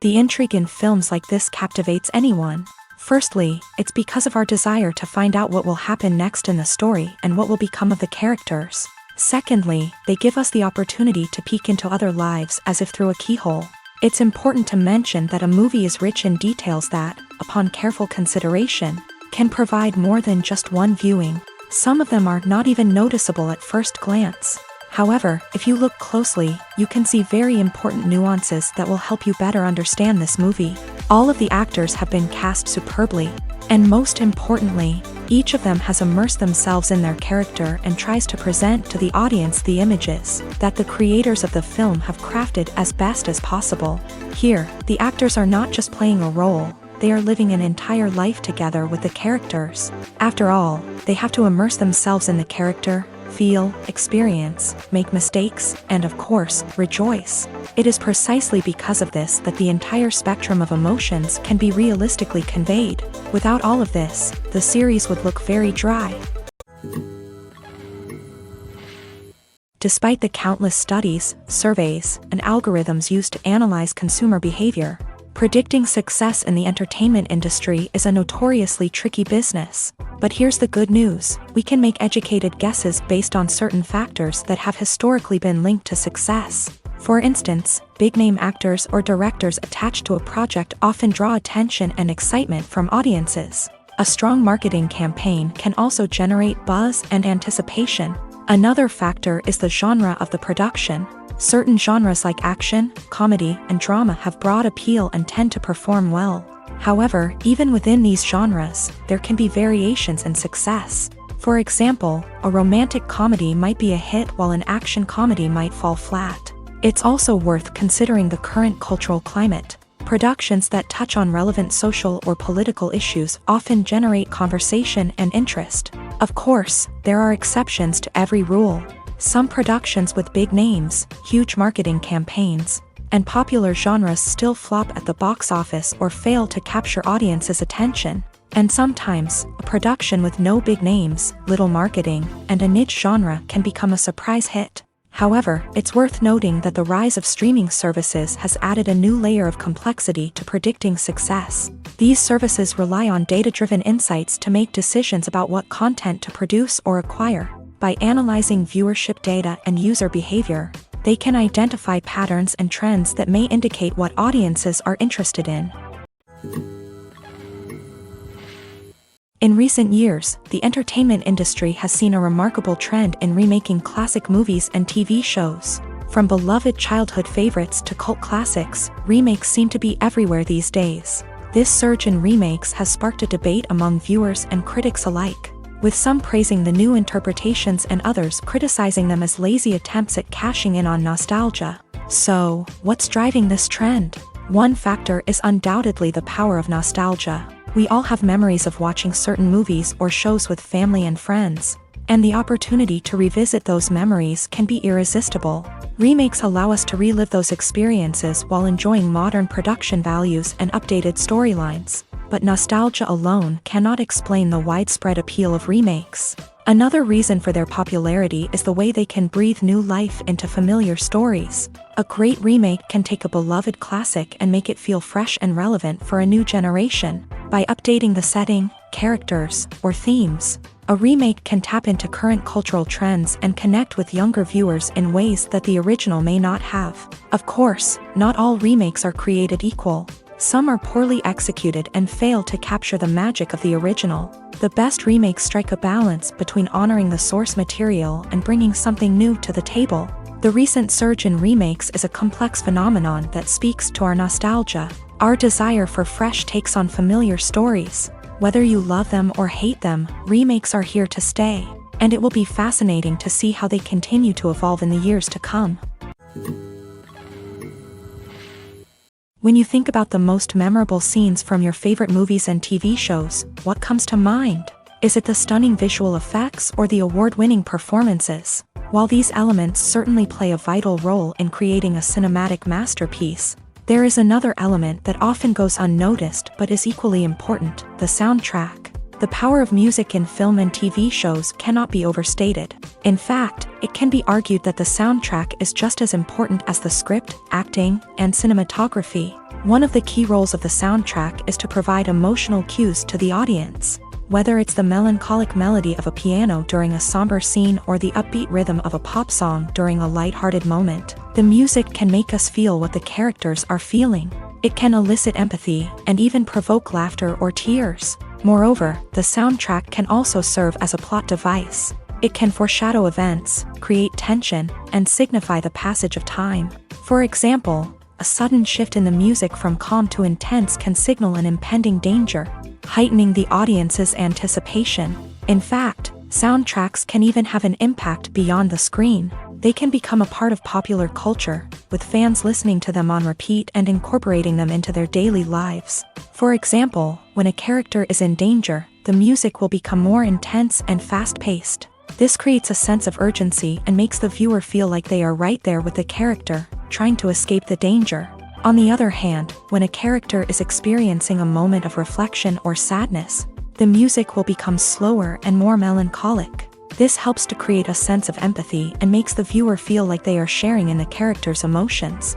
The intrigue in films like this captivates anyone. Firstly, it's because of our desire to find out what will happen next in the story and what will become of the characters. Secondly, they give us the opportunity to peek into other lives as if through a keyhole. It's important to mention that a movie is rich in details that, upon careful consideration, can provide more than just one viewing. Some of them are not even noticeable at first glance. However, if you look closely, you can see very important nuances that will help you better understand this movie. All of the actors have been cast superbly, and most importantly, each of them has immersed themselves in their character and tries to present to the audience the images that the creators of the film have crafted as best as possible. Here, the actors are not just playing a role, they are living an entire life together with the characters. After all, they have to immerse themselves in the character, feel, experience, make mistakes, and of course, rejoice. It is precisely because of this that the entire spectrum of emotions can be realistically conveyed. Without all of this, the series would look very dry. Despite the countless studies, surveys, and algorithms used to analyze consumer behavior, predicting success in the entertainment industry is a notoriously tricky business. But here's the good news: we can make educated guesses based on certain factors that have historically been linked to success. For instance, big-name actors or directors attached to a project often draw attention and excitement from audiences. A strong marketing campaign can also generate buzz and anticipation. Another factor is the genre of the production. Certain genres like action, comedy, and drama have broad appeal and tend to perform well. However, even within these genres, there can be variations in success. For example, a romantic comedy might be a hit while an action comedy might fall flat. It's also worth considering the current cultural climate. Productions that touch on relevant social or political issues often generate conversation and interest. Of course, there are exceptions to every rule. Some productions with big names, huge marketing campaigns, and popular genres still flop at the box office or fail to capture audiences' attention. And sometimes, a production with no big names, little marketing, and a niche genre can become a surprise hit. However, it's worth noting that the rise of streaming services has added a new layer of complexity to predicting success. These services rely on data-driven insights to make decisions about what content to produce or acquire. By analyzing viewership data and user behavior, they can identify patterns and trends that may indicate what audiences are interested in. In recent years, the entertainment industry has seen a remarkable trend in remaking classic movies and TV shows. From beloved childhood favorites to cult classics, remakes seem to be everywhere these days. This surge in remakes has sparked a debate among viewers and critics alike, with some praising the new interpretations and others criticizing them as lazy attempts at cashing in on nostalgia. So, what's driving this trend? One factor is undoubtedly the power of nostalgia. We all have memories of watching certain movies or shows with family and friends, and the opportunity to revisit those memories can be irresistible. Remakes allow us to relive those experiences while enjoying modern production values and updated storylines. But nostalgia alone cannot explain the widespread appeal of remakes. Another reason for their popularity is the way they can breathe new life into familiar stories. A great remake can take a beloved classic and make it feel fresh and relevant for a new generation. By updating the setting, characters, or themes, a remake can tap into current cultural trends and connect with younger viewers in ways that the original may not have. Of course, not all remakes are created equal. Some are poorly executed and fail to capture the magic of the original. The best remakes strike a balance between honoring the source material and bringing something new to the table. The recent surge in remakes is a complex phenomenon that speaks to our nostalgia, our desire for fresh takes on familiar stories. Whether you love them or hate them, remakes are here to stay, and it will be fascinating to see how they continue to evolve in the years to come. When you think about the most memorable scenes from your favorite movies and TV shows, what comes to mind? Is it the stunning visual effects or the award-winning performances? While these elements certainly play a vital role in creating a cinematic masterpiece, there is another element that often goes unnoticed but is equally important: the soundtrack. The power of music in film and TV shows cannot be overstated. In fact, it can be argued that the soundtrack is just as important as the script, acting, and cinematography. One of the key roles of the soundtrack is to provide emotional cues to the audience. Whether it's the melancholic melody of a piano during a somber scene or the upbeat rhythm of a pop song during a lighthearted moment, the music can make us feel what the characters are feeling. It can elicit empathy and even provoke laughter or tears. Moreover, the soundtrack can also serve as a plot device. It can foreshadow events, create tension, and signify the passage of time. For example, a sudden shift in the music from calm to intense can signal an impending danger, heightening the audience's anticipation. In fact, soundtracks can even have an impact beyond the screen. They can become a part of popular culture, with fans listening to them on repeat and incorporating them into their daily lives. For example, when a character is in danger, the music will become more intense and fast-paced. This creates a sense of urgency and makes the viewer feel like they are right there with the character, trying to escape the danger. On the other hand, when a character is experiencing a moment of reflection or sadness, the music will become slower and more melancholic. This helps to create a sense of empathy and makes the viewer feel like they are sharing in the character's emotions.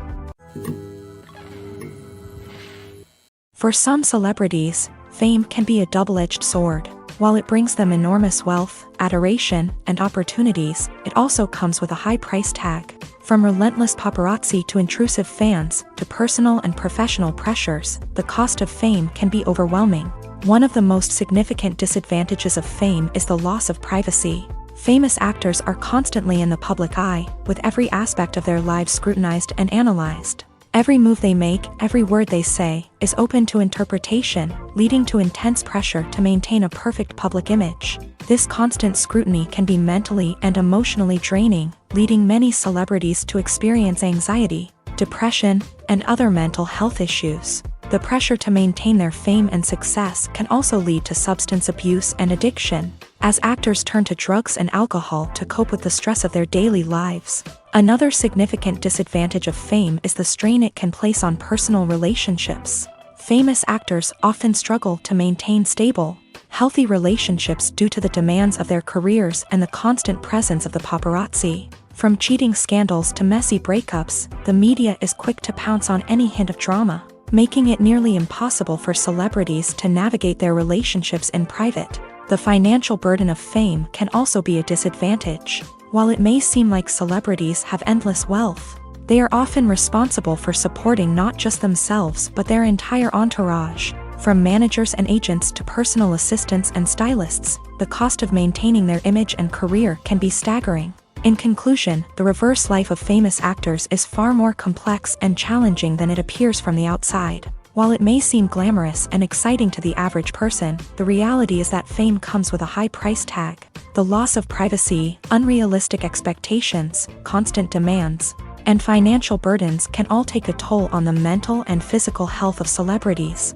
For some celebrities, fame can be a double-edged sword. While it brings them enormous wealth, adoration, and opportunities, it also comes with a high price tag. From relentless paparazzi to intrusive fans, to personal and professional pressures, the cost of fame can be overwhelming. One of the most significant disadvantages of fame is the loss of privacy. Famous actors are constantly in the public eye, with every aspect of their lives scrutinized and analyzed. Every move they make, every word they say, is open to interpretation, leading to intense pressure to maintain a perfect public image. This constant scrutiny can be mentally and emotionally draining, leading many celebrities to experience anxiety, depression, and other mental health issues. The pressure to maintain their fame and success can also lead to substance abuse and addiction, as actors turn to drugs and alcohol to cope with the stress of their daily lives. Another significant disadvantage of fame is the strain it can place on personal relationships. Famous actors often struggle to maintain stable, healthy relationships due to the demands of their careers and the constant presence of the paparazzi. From cheating scandals to messy breakups, the media is quick to pounce on any hint of drama, making it nearly impossible for celebrities to navigate their relationships in private. The financial burden of fame can also be a disadvantage. While it may seem like celebrities have endless wealth, they are often responsible for supporting not just themselves but their entire entourage. From managers and agents to personal assistants and stylists, the cost of maintaining their image and career can be staggering. In conclusion, the reverse life of famous actors is far more complex and challenging than it appears from the outside. While it may seem glamorous and exciting to the average person, the reality is that fame comes with a high price tag. The loss of privacy, unrealistic expectations, constant demands, and financial burdens can all take a toll on the mental and physical health of celebrities.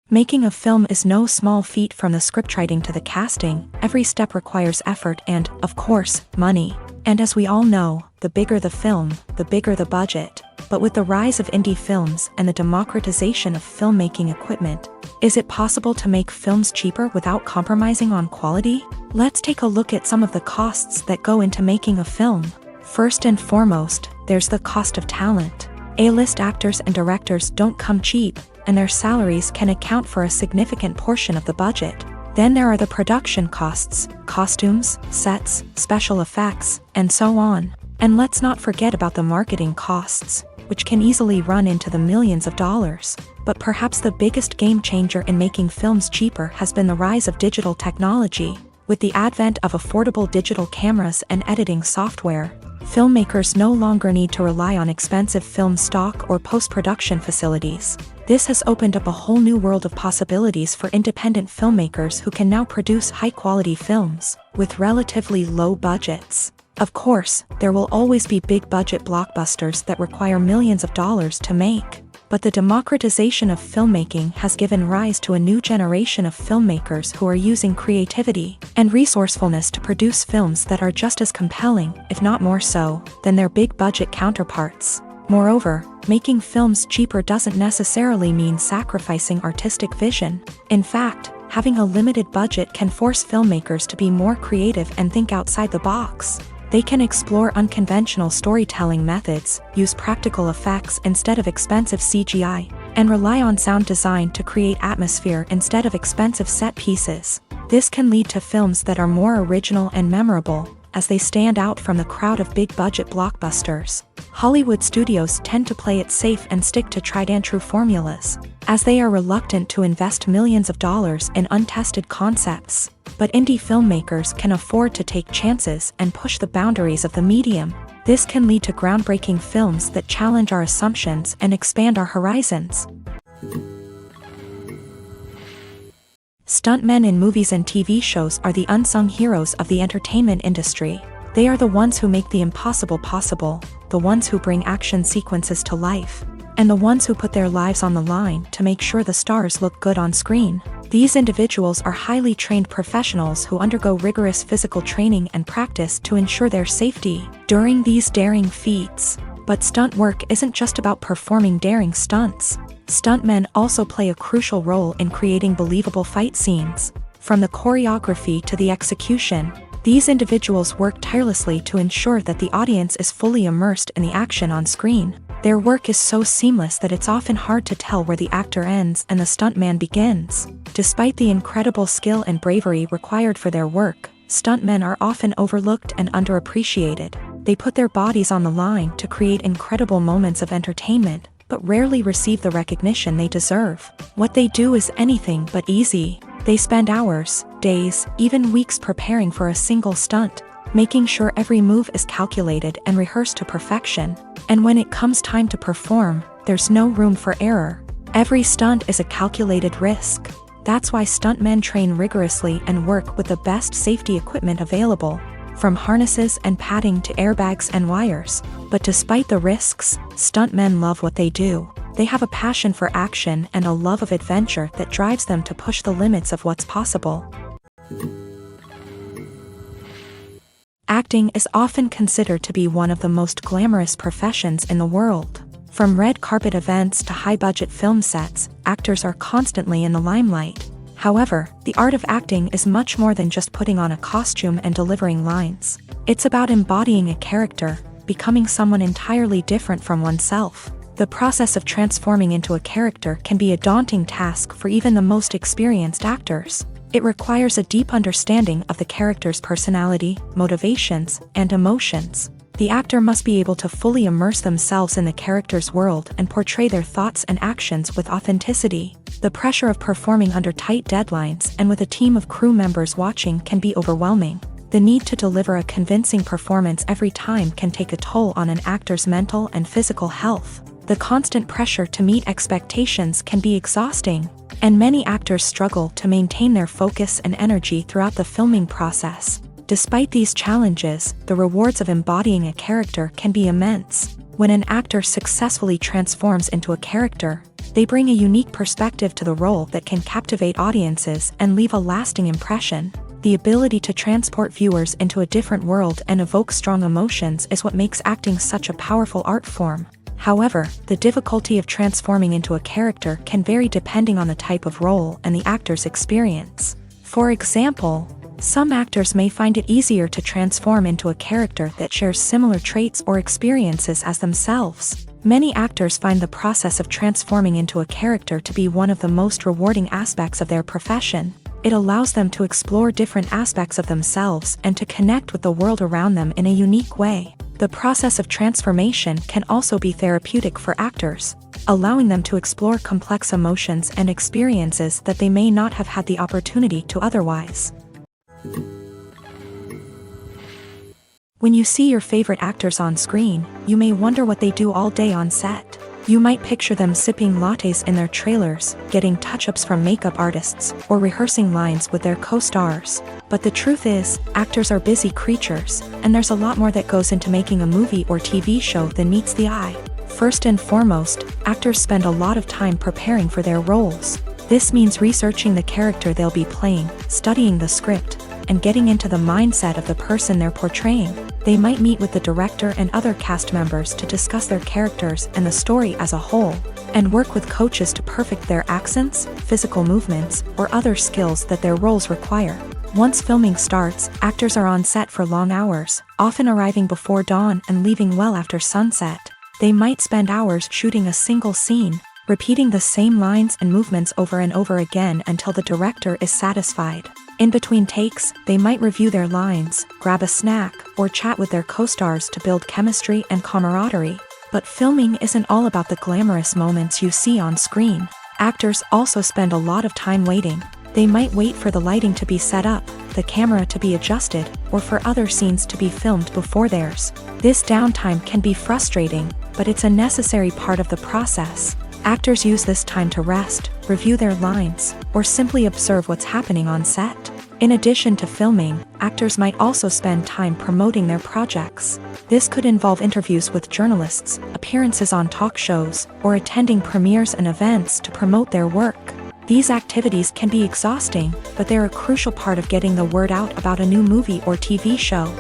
Making a film is no small feat. From the scriptwriting to the casting, every step requires effort and, of course, money. And as we all know, the bigger the film, the bigger the budget. But with the rise of indie films and the democratization of filmmaking equipment, is it possible to make films cheaper without compromising on quality? Let's take a look at some of the costs that go into making a film. First and foremost, there's the cost of talent. A-list actors and directors don't come cheap, and their salaries can account for a significant portion of the budget. Then there are the production costs, costumes, sets, special effects, and so on. And let's not forget about the marketing costs, which can easily run into the millions of dollars. But perhaps the biggest game changer in making films cheaper has been the rise of digital technology. With the advent of affordable digital cameras and editing software, filmmakers no longer need to rely on expensive film stock or post-production facilities. This has opened up a whole new world of possibilities for independent filmmakers who can now produce high-quality films with relatively low budgets. Of course, there will always be big-budget blockbusters that require millions of dollars to make. But the democratization of filmmaking has given rise to a new generation of filmmakers who are using creativity and resourcefulness to produce films that are just as compelling, if not more so, than their big-budget counterparts. Moreover, making films cheaper doesn't necessarily mean sacrificing artistic vision. In fact, having a limited budget can force filmmakers to be more creative and think outside the box. They can explore unconventional storytelling methods, use practical effects instead of expensive CGI, and rely on sound design to create atmosphere instead of expensive set pieces. This can lead to films that are more original and memorable, as they stand out from the crowd of big-budget blockbusters. Hollywood studios tend to play it safe and stick to tried-and-true formulas, as they are reluctant to invest millions of dollars in untested concepts. But indie filmmakers can afford to take chances and push the boundaries of the medium. This can lead to groundbreaking films that challenge our assumptions and expand our horizons. Stuntmen in movies and TV shows are the unsung heroes of the entertainment industry. They are the ones who make the impossible possible, the ones who bring action sequences to life, and the ones who put their lives on the line to make sure the stars look good on screen. These individuals are highly trained professionals who undergo rigorous physical training and practice to ensure their safety during these daring feats. But stunt work isn't just about performing daring stunts. Stuntmen also play a crucial role in creating believable fight scenes. From the choreography to the execution, these individuals work tirelessly to ensure that the audience is fully immersed in the action on screen. Their work is so seamless that it's often hard to tell where the actor ends and the stuntman begins. Despite the incredible skill and bravery required for their work, stuntmen are often overlooked and underappreciated. They put their bodies on the line to create incredible moments of entertainment, but rarely receive the recognition they deserve. What they do is anything but easy. They spend hours, days, even weeks preparing for a single stunt, making sure every move is calculated and rehearsed to perfection. And when it comes time to perform, there's no room for error. Every stunt is a calculated risk. That's why stuntmen train rigorously and work with the best safety equipment available, from harnesses and padding to airbags and wires. But despite the risks, stuntmen love what they do. They have a passion for action and a love of adventure that drives them to push the limits of what's possible. Acting is often considered to be one of the most glamorous professions in the world. From red carpet events to high-budget film sets, actors are constantly in the limelight. However, the art of acting is much more than just putting on a costume and delivering lines. It's about embodying a character, becoming someone entirely different from oneself. The process of transforming into a character can be a daunting task for even the most experienced actors. It requires a deep understanding of the character's personality, motivations, and emotions. The actor must be able to fully immerse themselves in the character's world and portray their thoughts and actions with authenticity. The pressure of performing under tight deadlines and with a team of crew members watching can be overwhelming. The need to deliver a convincing performance every time can take a toll on an actor's mental and physical health. The constant pressure to meet expectations can be exhausting, and many actors struggle to maintain their focus and energy throughout the filming process. Despite these challenges, the rewards of embodying a character can be immense. When an actor successfully transforms into a character, they bring a unique perspective to the role that can captivate audiences and leave a lasting impression. The ability to transport viewers into a different world and evoke strong emotions is what makes acting such a powerful art form. However, the difficulty of transforming into a character can vary depending on the type of role and the actor's experience. For example, some actors may find it easier to transform into a character that shares similar traits or experiences as themselves. Many actors find the process of transforming into a character to be one of the most rewarding aspects of their profession. It allows them to explore different aspects of themselves and to connect with the world around them in a unique way. The process of transformation can also be therapeutic for actors, allowing them to explore complex emotions and experiences that they may not have had the opportunity to otherwise. When you see your favorite actors on screen, you may wonder what they do all day on set. You might picture them sipping lattes in their trailers, getting touch-ups from makeup artists, or rehearsing lines with their co-stars. But the truth is, actors are busy creatures, and there's a lot more that goes into making a movie or TV show than meets the eye. First and foremost, actors spend a lot of time preparing for their roles. This means researching the character they'll be playing, studying the script, and getting into the mindset of the person they're portraying. They might meet with the director and other cast members to discuss their characters and the story as a whole, and work with coaches to perfect their accents, physical movements, or other skills that their roles require. Once filming starts, actors are on set for long hours, often arriving before dawn and leaving well after sunset. They might spend hours shooting a single scene, repeating the same lines and movements over and over again until the director is satisfied. In between takes, they might review their lines, grab a snack, or chat with their co-stars to build chemistry and camaraderie. But filming isn't all about the glamorous moments you see on screen. Actors also spend a lot of time waiting. They might wait for the lighting to be set up, the camera to be adjusted, or for other scenes to be filmed before theirs. This downtime can be frustrating, but it's a necessary part of the process. Actors use this time to rest, review their lines, or simply observe what's happening on set. In addition to filming, actors might also spend time promoting their projects. This could involve interviews with journalists, appearances on talk shows, or attending premieres and events to promote their work. These activities can be exhausting, but they're a crucial part of getting the word out about a new movie or TV show.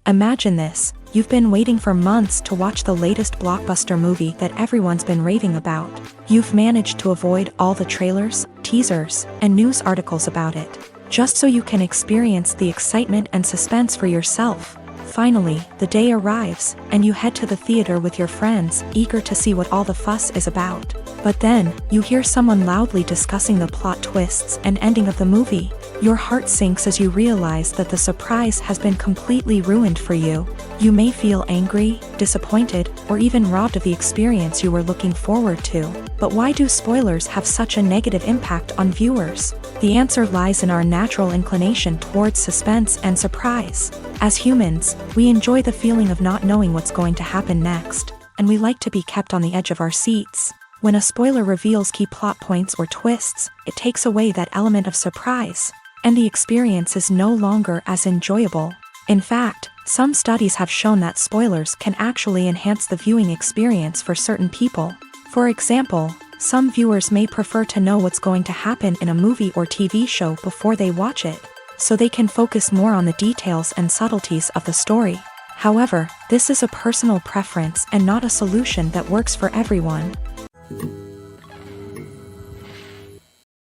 Imagine this. You've been waiting for months to watch the latest blockbuster movie that everyone's been raving about. You've managed to avoid all the trailers, teasers, and news articles about it, just so you can experience the excitement and suspense for yourself. Finally, the day arrives, and you head to the theater with your friends, eager to see what all the fuss is about. But then, you hear someone loudly discussing the plot twists and ending of the movie. Your heart sinks as you realize that the surprise has been completely ruined for you. You may feel angry, disappointed, or even robbed of the experience you were looking forward to. But why do spoilers have such a negative impact on viewers? The answer lies in our natural inclination towards suspense and surprise. As humans, we enjoy the feeling of not knowing what's going to happen next, and we like to be kept on the edge of our seats. When a spoiler reveals key plot points or twists, it takes away that element of surprise, and the experience is no longer as enjoyable. In fact, some studies have shown that spoilers can actually enhance the viewing experience for certain people. For example, some viewers may prefer to know what's going to happen in a movie or TV show before they watch it, so they can focus more on the details and subtleties of the story. However, this is a personal preference and not a solution that works for everyone.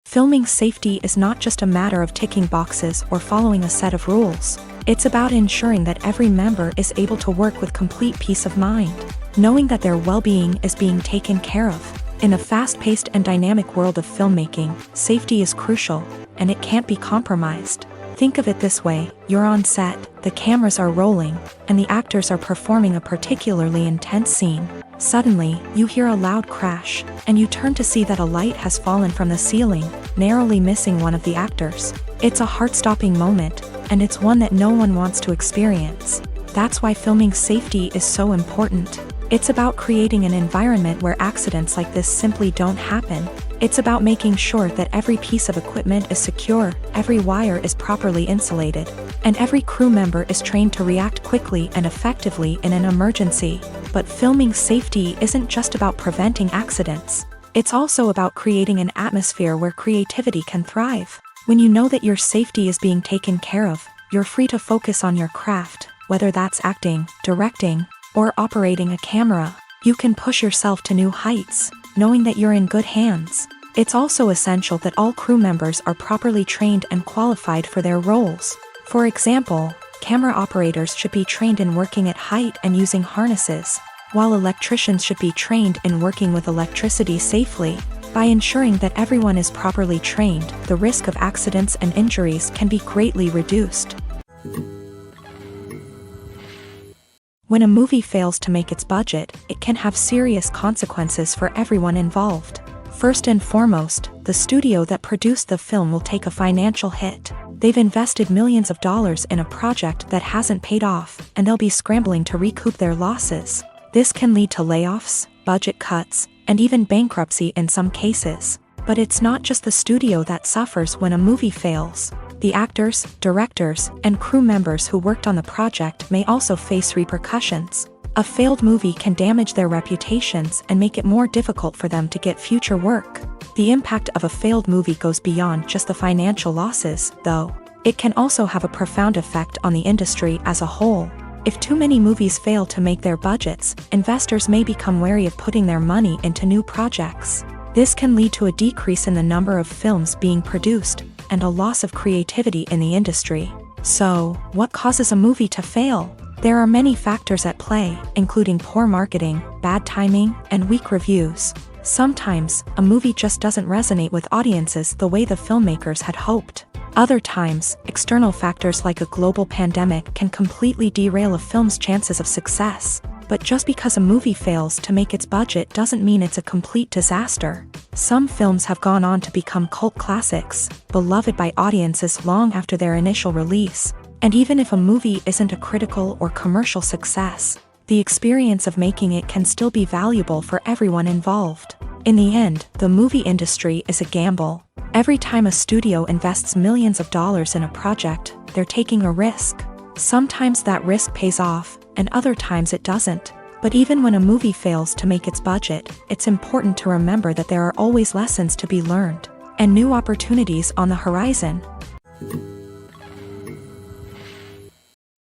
Filming safety is not just a matter of ticking boxes or following a set of rules. It's about ensuring that every member is able to work with complete peace of mind, knowing that their well-being is being taken care of. In a fast-paced and dynamic world of filmmaking, safety is crucial, and it can't be compromised. Think of it this way: you're on set, the cameras are rolling, and the actors are performing a particularly intense scene. Suddenly, you hear a loud crash, and you turn to see that a light has fallen from the ceiling, narrowly missing one of the actors. It's a heart-stopping moment, and it's one that no one wants to experience. That's why filming safety is so important. It's about creating an environment where accidents like this simply don't happen. It's about making sure that every piece of equipment is secure, every wire is properly insulated, and every crew member is trained to react quickly and effectively in an emergency. But filming safety isn't just about preventing accidents. It's also about creating an atmosphere where creativity can thrive. When you know that your safety is being taken care of, you're free to focus on your craft, whether that's acting, directing, or operating a camera. You can push yourself to new heights, knowing that you're in good hands. It's also essential that all crew members are properly trained and qualified for their roles. For example, camera operators should be trained in working at height and using harnesses, while electricians should be trained in working with electricity safely. By ensuring that everyone is properly trained, the risk of accidents and injuries can be greatly reduced. When a movie fails to make its budget, it can have serious consequences for everyone involved. First and foremost, the studio that produced the film will take a financial hit. They've invested millions of dollars in a project that hasn't paid off, and they'll be scrambling to recoup their losses. This can lead to layoffs, budget cuts, and even bankruptcy in some cases. But it's not just the studio that suffers when a movie fails. The actors, directors, and crew members who worked on the project may also face repercussions. A failed movie can damage their reputations and make it more difficult for them to get future work. The impact of a failed movie goes beyond just the financial losses, though. It can also have a profound effect on the industry as a whole. If too many movies fail to make their budgets, investors may become wary of putting their money into new projects. This can lead to a decrease in the number of films being produced and a loss of creativity in the industry. So, what causes a movie to fail? There are many factors at play, including poor marketing, bad timing, and weak reviews. Sometimes, a movie just doesn't resonate with audiences the way the filmmakers had hoped. Other times, external factors like a global pandemic can completely derail a film's chances of success. But just because a movie fails to make its budget doesn't mean it's a complete disaster. Some films have gone on to become cult classics, beloved by audiences long after their initial release. And even if a movie isn't a critical or commercial success, the experience of making it can still be valuable for everyone involved. In the end, the movie industry is a gamble. Every time a studio invests millions of dollars in a project, they're taking a risk. Sometimes that risk pays off, and other times it doesn't. But even when a movie fails to make its budget, it's important to remember that there are always lessons to be learned, and new opportunities on the horizon.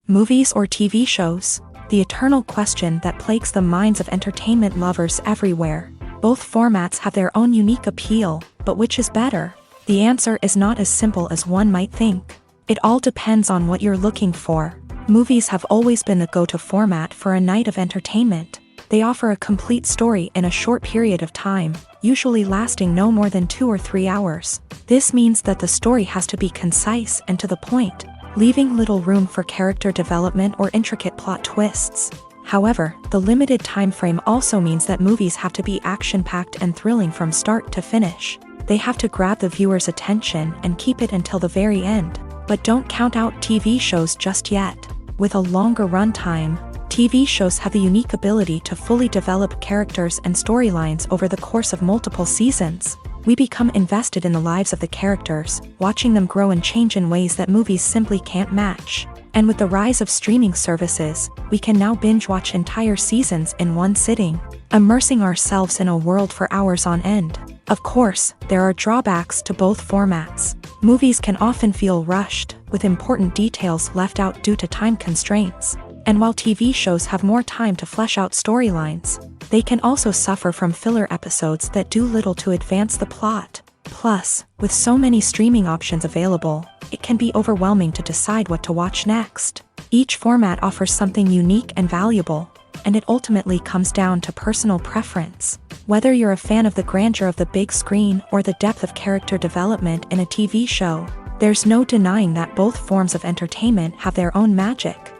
Movies or TV shows? The eternal question that plagues the minds of entertainment lovers everywhere. Both formats have their own unique appeal, but which is better? The answer is not as simple as one might think. It all depends on what you're looking for. Movies have always been the go-to format for a night of entertainment. They offer a complete story in a short period of time, usually lasting no more than 2 or 3 hours. This means that the story has to be concise and to the point, leaving little room for character development or intricate plot twists. However, the limited time frame also means that movies have to be action-packed and thrilling from start to finish. They have to grab the viewer's attention and keep it until the very end. But don't count out TV shows just yet. With a longer runtime, TV shows have the unique ability to fully develop characters and storylines over the course of multiple seasons. We become invested in the lives of the characters, watching them grow and change in ways that movies simply can't match. And with the rise of streaming services, we can now binge-watch entire seasons in one sitting, immersing ourselves in a world for hours on end. Of course, there are drawbacks to both formats. Movies can often feel rushed, with important details left out due to time constraints. And while TV shows have more time to flesh out storylines, they can also suffer from filler episodes that do little to advance the plot. Plus, with so many streaming options available, it can be overwhelming to decide what to watch next. Each format offers something unique and valuable, and it ultimately comes down to personal preference. Whether you're a fan of the grandeur of the big screen or the depth of character development in a TV show, there's no denying that both forms of entertainment have their own magic.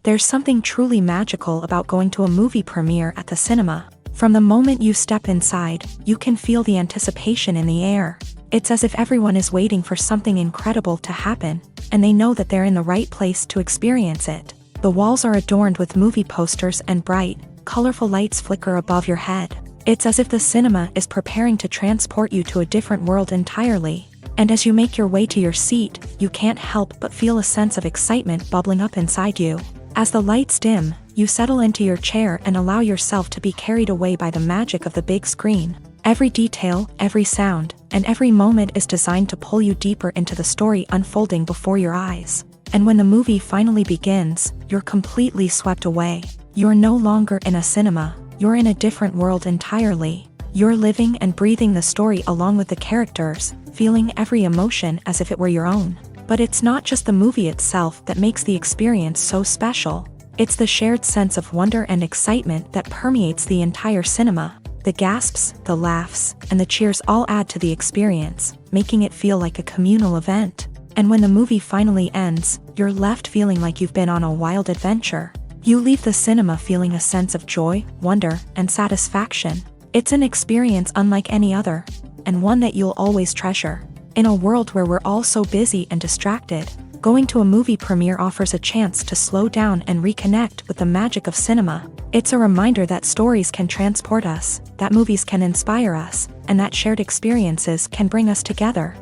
There's something truly magical about going to a movie premiere at the cinema. From the moment you step inside, you can feel the anticipation in the air. It's as if everyone is waiting for something incredible to happen, and they know that they're in the right place to experience it. The walls are adorned with movie posters and bright, colorful lights flicker above your head. It's as if the cinema is preparing to transport you to a different world entirely. And as you make your way to your seat, you can't help but feel a sense of excitement bubbling up inside you. As the lights dim, you settle into your chair and allow yourself to be carried away by the magic of the big screen. Every detail, every sound, and every moment is designed to pull you deeper into the story unfolding before your eyes. And when the movie finally begins, you're completely swept away. You're no longer in a cinema, you're in a different world entirely. You're living and breathing the story along with the characters, feeling every emotion as if it were your own. But it's not just the movie itself that makes the experience so special. It's the shared sense of wonder and excitement that permeates the entire cinema. The gasps, the laughs, and the cheers all add to the experience, making it feel like a communal event. And when the movie finally ends, you're left feeling like you've been on a wild adventure. You leave the cinema feeling a sense of joy, wonder, and satisfaction. It's an experience unlike any other, and one that you'll always treasure. In a world where we're all so busy and distracted, going to a movie premiere offers a chance to slow down and reconnect with the magic of cinema. It's a reminder that stories can transport us, that movies can inspire us, and that shared experiences can bring us together.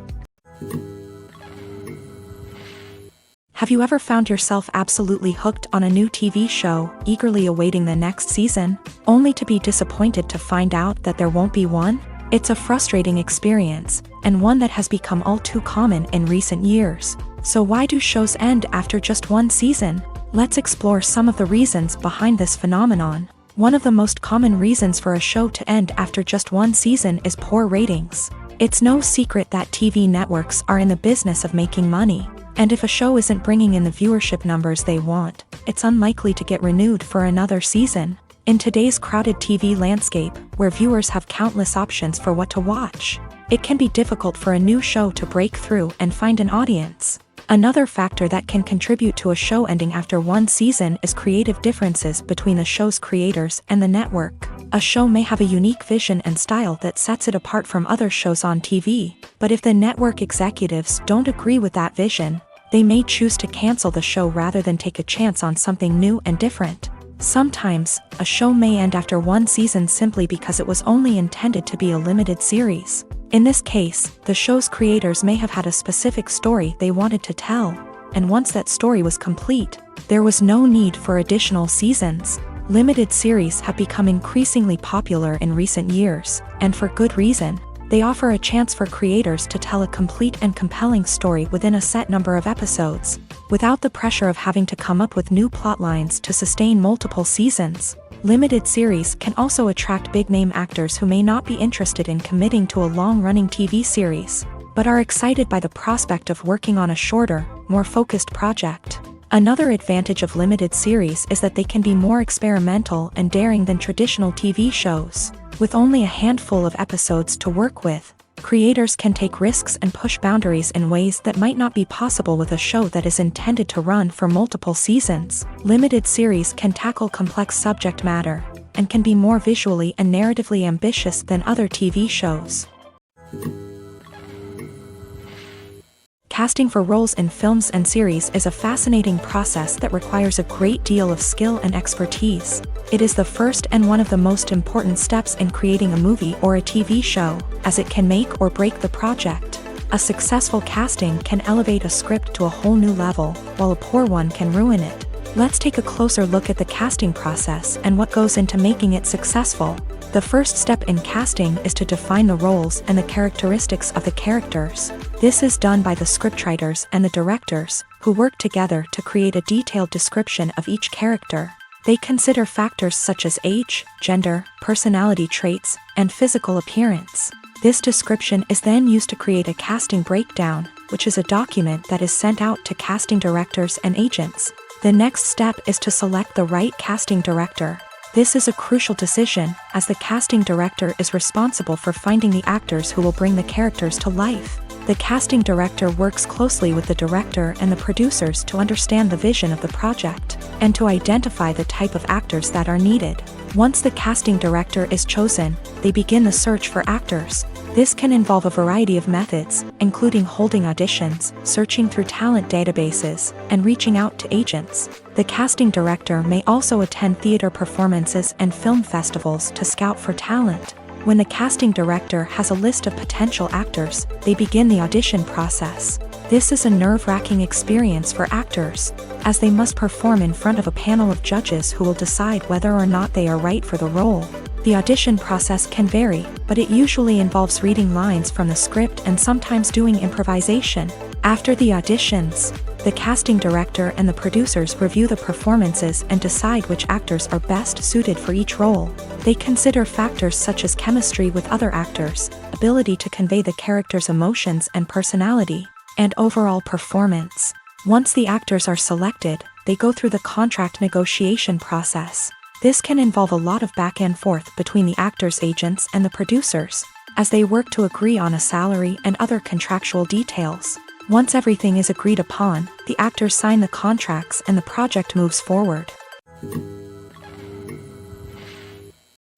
Have you ever found yourself absolutely hooked on a new TV show, eagerly awaiting the next season, only to be disappointed to find out that there won't be one? It's a frustrating experience, and one that has become all too common in recent years. So why do shows end after just one season? Let's explore some of the reasons behind this phenomenon. One of the most common reasons for a show to end after just one season is poor ratings. It's no secret that TV networks are in the business of making money, and if a show isn't bringing in the viewership numbers they want, it's unlikely to get renewed for another season. In today's crowded TV landscape, where viewers have countless options for what to watch, it can be difficult for a new show to break through and find an audience. Another factor that can contribute to a show ending after one season is creative differences between the show's creators and the network. A show may have a unique vision and style that sets it apart from other shows on TV, but if the network executives don't agree with that vision, they may choose to cancel the show rather than take a chance on something new and different. Sometimes, a show may end after one season simply because it was only intended to be a limited series. In this case, the show's creators may have had a specific story they wanted to tell, and once that story was complete, there was no need for additional seasons. Limited series have become increasingly popular in recent years, and for good reason. They offer a chance for creators to tell a complete and compelling story within a set number of episodes, without the pressure of having to come up with new plotlines to sustain multiple seasons. Limited series can also attract big-name actors who may not be interested in committing to a long-running TV series, but are excited by the prospect of working on a shorter, more focused project. Another advantage of limited series is that they can be more experimental and daring than traditional TV shows. With only a handful of episodes to work with, creators can take risks and push boundaries in ways that might not be possible with a show that is intended to run for multiple seasons. Limited series can tackle complex subject matter, and can be more visually and narratively ambitious than other TV shows. Casting for roles in films and series is a fascinating process that requires a great deal of skill and expertise. It is the first and one of the most important steps in creating a movie or a TV show, as it can make or break the project. A successful casting can elevate a script to a whole new level, while a poor one can ruin it. Let's take a closer look at the casting process and what goes into making it successful. The first step in casting is to define the roles and the characteristics of the characters. This is done by the scriptwriters and the directors, who work together to create a detailed description of each character. They consider factors such as age, gender, personality traits, and physical appearance. This description is then used to create a casting breakdown, which is a document that is sent out to casting directors and agents. The next step is to select the right casting director. This is a crucial decision, as the casting director is responsible for finding the actors who will bring the characters to life. The casting director works closely with the director and the producers to understand the vision of the project, and to identify the type of actors that are needed. Once the casting director is chosen, they begin the search for actors. This can involve a variety of methods, including holding auditions, searching through talent databases, and reaching out to agents. The casting director may also attend theater performances and film festivals to scout for talent. When the casting director has a list of potential actors, they begin the audition process. This is a nerve-wracking experience for actors, as they must perform in front of a panel of judges who will decide whether or not they are right for the role. The audition process can vary, but it usually involves reading lines from the script and sometimes doing improvisation. After the auditions, the casting director and the producers review the performances and decide which actors are best suited for each role. They consider factors such as chemistry with other actors, ability to convey the character's emotions and personality, and overall performance. Once the actors are selected, they go through the contract negotiation process. This can involve a lot of back and forth between the actors' agents and the producers, as they work to agree on a salary and other contractual details. Once everything is agreed upon, the actors sign the contracts and the project moves forward.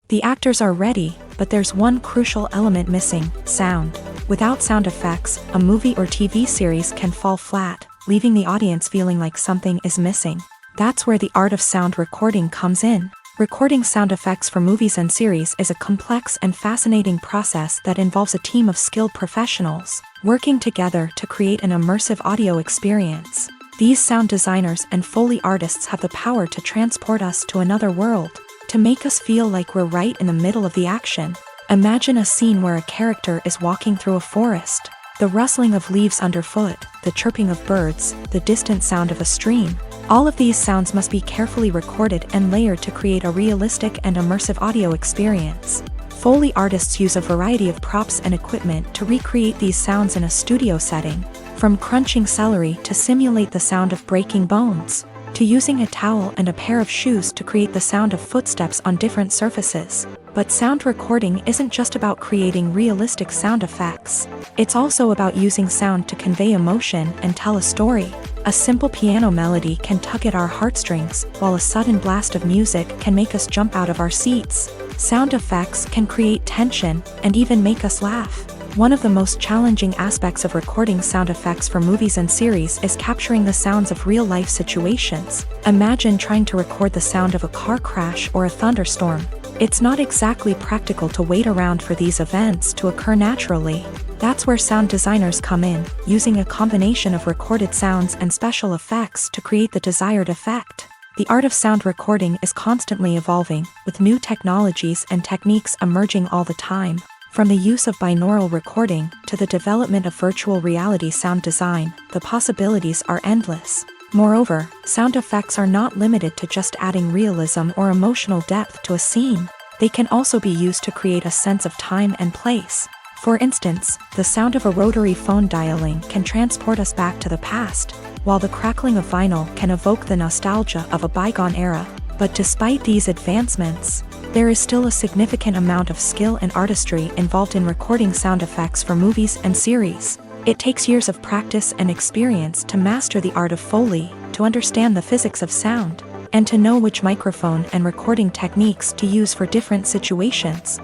The actors are ready, but there's one crucial element missing: sound. Without sound effects, a movie or TV series can fall flat, leaving the audience feeling like something is missing. That's where the art of sound recording comes in. Recording sound effects for movies and series is a complex and fascinating process that involves a team of skilled professionals working together to create an immersive audio experience. These sound designers and Foley artists have the power to transport us to another world, to make us feel like we're right in the middle of the action. Imagine a scene where a character is walking through a forest. The rustling of leaves underfoot, the chirping of birds, the distant sound of a stream. All of these sounds must be carefully recorded and layered to create a realistic and immersive audio experience. Foley artists use a variety of props and equipment to recreate these sounds in a studio setting, from crunching celery to simulate the sound of breaking bones, to using a towel and a pair of shoes to create the sound of footsteps on different surfaces. But sound recording isn't just about creating realistic sound effects. It's also about using sound to convey emotion and tell a story. A simple piano melody can tug at our heartstrings, while a sudden blast of music can make us jump out of our seats. Sound effects can create tension and even make us laugh. One of the most challenging aspects of recording sound effects for movies and series is capturing the sounds of real-life situations. Imagine trying to record the sound of a car crash or a thunderstorm. It's not exactly practical to wait around for these events to occur naturally. That's where sound designers come in, using a combination of recorded sounds and special effects to create the desired effect. The art of sound recording is constantly evolving, with new technologies and techniques emerging all the time. From the use of binaural recording to the development of virtual reality sound design, the possibilities are endless. Moreover, sound effects are not limited to just adding realism or emotional depth to a scene. They can also be used to create a sense of time and place. For instance, the sound of a rotary phone dialing can transport us back to the past, while the crackling of vinyl can evoke the nostalgia of a bygone era. But despite these advancements, there is still a significant amount of skill and artistry involved in recording sound effects for movies and series. It takes years of practice and experience to master the art of Foley, to understand the physics of sound, and to know which microphone and recording techniques to use for different situations.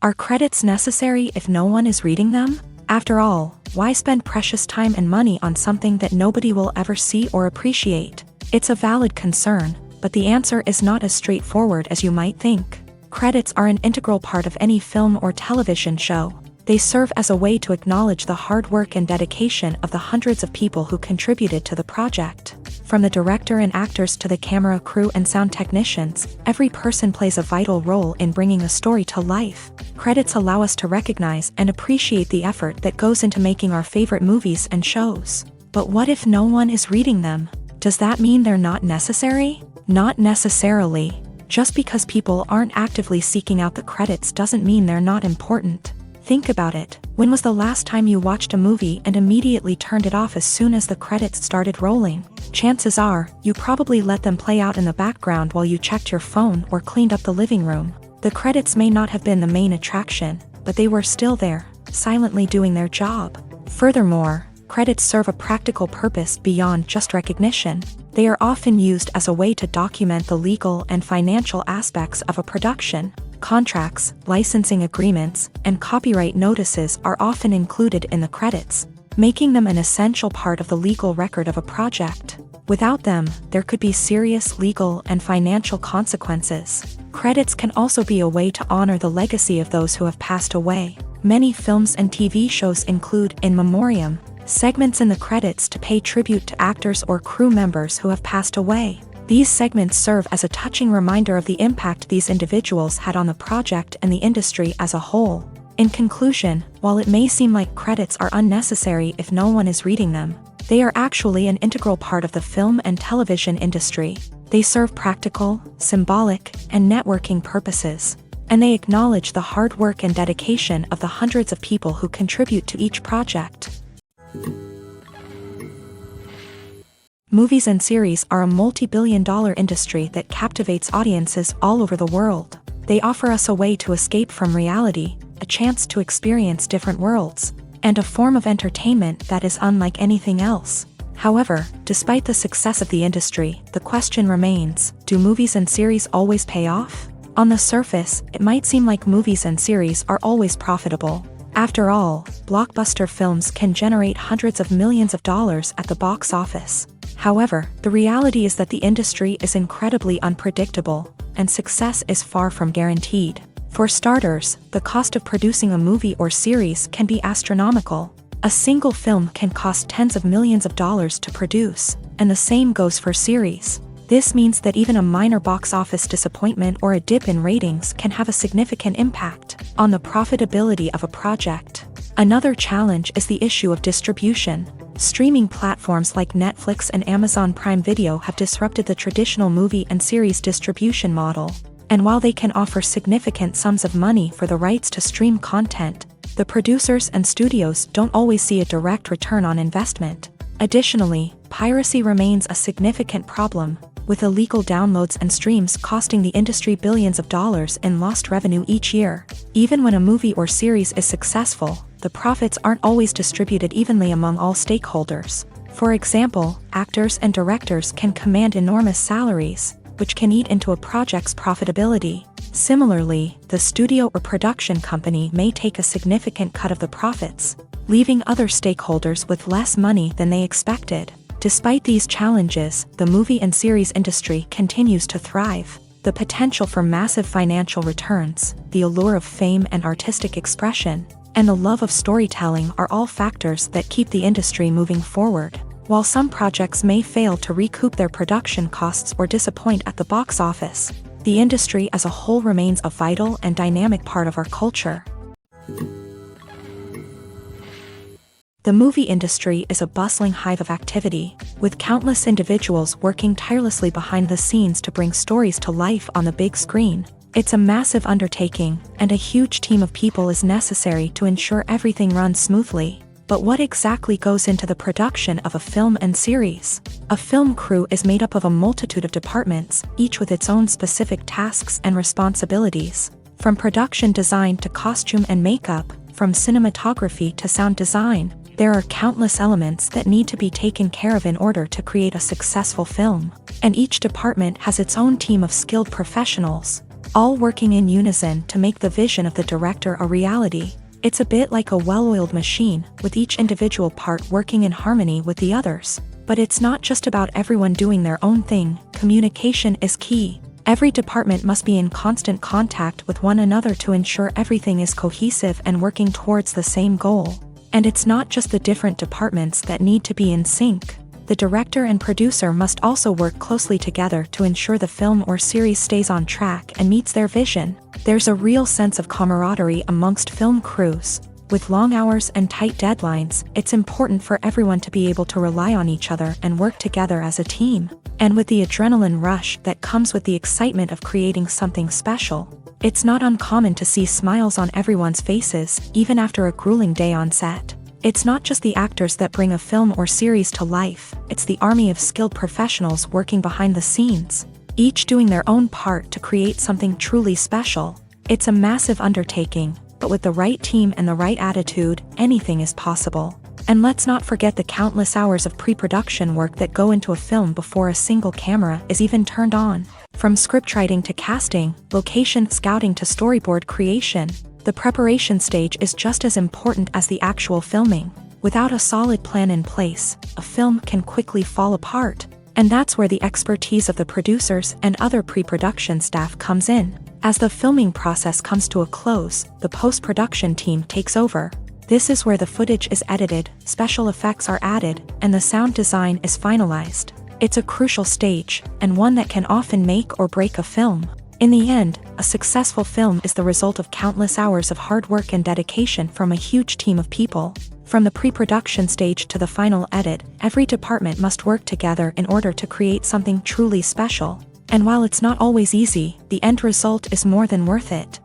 Are credits necessary if no one is reading them? After all, why spend precious time and money on something that nobody will ever see or appreciate? It's a valid concern, but the answer is not as straightforward as you might think. Credits are an integral part of any film or television show. They serve as a way to acknowledge the hard work and dedication of the hundreds of people who contributed to the project. From the director and actors to the camera crew and sound technicians, every person plays a vital role in bringing a story to life. Credits allow us to recognize and appreciate the effort that goes into making our favorite movies and shows. But what if no one is reading them? Does that mean they're not necessary? Not necessarily. Just because people aren't actively seeking out the credits doesn't mean they're not important. Think about it. When was the last time you watched a movie and immediately turned it off as soon as the credits started rolling? Chances are, you probably let them play out in the background while you checked your phone or cleaned up the living room. The credits may not have been the main attraction, but they were still there, silently doing their job. Furthermore, credits serve a practical purpose beyond just recognition. They are often used as a way to document the legal and financial aspects of a production. Contracts, licensing agreements, and copyright notices are often included in the credits, making them an essential part of the legal record of a project. Without them, there could be serious legal and financial consequences. Credits can also be a way to honor the legacy of those who have passed away. Many films and TV shows include in memoriam segments in the credits to pay tribute to actors or crew members who have passed away. These segments serve as a touching reminder of the impact these individuals had on the project and the industry as a whole. In conclusion, while it may seem like credits are unnecessary if no one is reading them, they are actually an integral part of the film and television industry. They serve practical, symbolic, and networking purposes, and they acknowledge the hard work and dedication of the hundreds of people who contribute to each project. Movies and series are a multi-billion-dollar industry that captivates audiences all over the world. They offer us a way to escape from reality, a chance to experience different worlds, and a form of entertainment that is unlike anything else. However, despite the success of the industry, the question remains, do movies and series always pay off? On the surface, it might seem like movies and series are always profitable. After all, blockbuster films can generate hundreds of millions of dollars at the box office. However, the reality is that the industry is incredibly unpredictable, and success is far from guaranteed. For starters, the cost of producing a movie or series can be astronomical. A single film can cost tens of millions of dollars to produce, and the same goes for series. This means that even a minor box office disappointment or a dip in ratings can have a significant impact on the profitability of a project. Another challenge is the issue of distribution. Streaming platforms like Netflix and Amazon Prime Video have disrupted the traditional movie and series distribution model. And while they can offer significant sums of money for the rights to stream content, the producers and studios don't always see a direct return on investment. Additionally, piracy remains a significant problem, with illegal downloads and streams costing the industry billions of dollars in lost revenue each year. Even when a movie or series is successful, the profits aren't always distributed evenly among all stakeholders. For example, actors and directors can command enormous salaries, which can eat into a project's profitability. Similarly, the studio or production company may take a significant cut of the profits, leaving other stakeholders with less money than they expected. Despite these challenges, the movie and series industry continues to thrive. The potential for massive financial returns, the allure of fame and artistic expression, and the love of storytelling are all factors that keep the industry moving forward. While some projects may fail to recoup their production costs or disappoint at the box office, the industry as a whole remains a vital and dynamic part of our culture. The movie industry is a bustling hive of activity, with countless individuals working tirelessly behind the scenes to bring stories to life on the big screen. It's a massive undertaking, and a huge team of people is necessary to ensure everything runs smoothly. But what exactly goes into the production of a film and series? A film crew is made up of a multitude of departments, each with its own specific tasks and responsibilities. From production design to costume and makeup, from cinematography to sound design, there are countless elements that need to be taken care of in order to create a successful film. And each department has its own team of skilled professionals, all working in unison to make the vision of the director a reality. It's a bit like a well-oiled machine, with each individual part working in harmony with the others. But it's not just about everyone doing their own thing. Communication is key. Every department must be in constant contact with one another to ensure everything is cohesive and working towards the same goal. And it's not just the different departments that need to be in sync. The director and producer must also work closely together to ensure the film or series stays on track and meets their vision. There's a real sense of camaraderie amongst film crews. With long hours and tight deadlines, it's important for everyone to be able to rely on each other and work together as a team. And with the adrenaline rush that comes with the excitement of creating something special, it's not uncommon to see smiles on everyone's faces, even after a grueling day on set. It's not just the actors that bring a film or series to life, it's the army of skilled professionals working behind the scenes, each doing their own part to create something truly special. It's a massive undertaking, but with the right team and the right attitude, anything is possible. And let's not forget the countless hours of pre-production work that go into a film before a single camera is even turned on. From scriptwriting to casting, location scouting to storyboard creation, the preparation stage is just as important as the actual filming. Without a solid plan in place, a film can quickly fall apart. And that's where the expertise of the producers and other pre-production staff comes in. As the filming process comes to a close, the post-production team takes over. This is where the footage is edited, special effects are added, and the sound design is finalized. It's a crucial stage, and one that can often make or break a film. In the end, a successful film is the result of countless hours of hard work and dedication from a huge team of people. From the pre-production stage to the final edit, every department must work together in order to create something truly special. And while it's not always easy, the end result is more than worth it.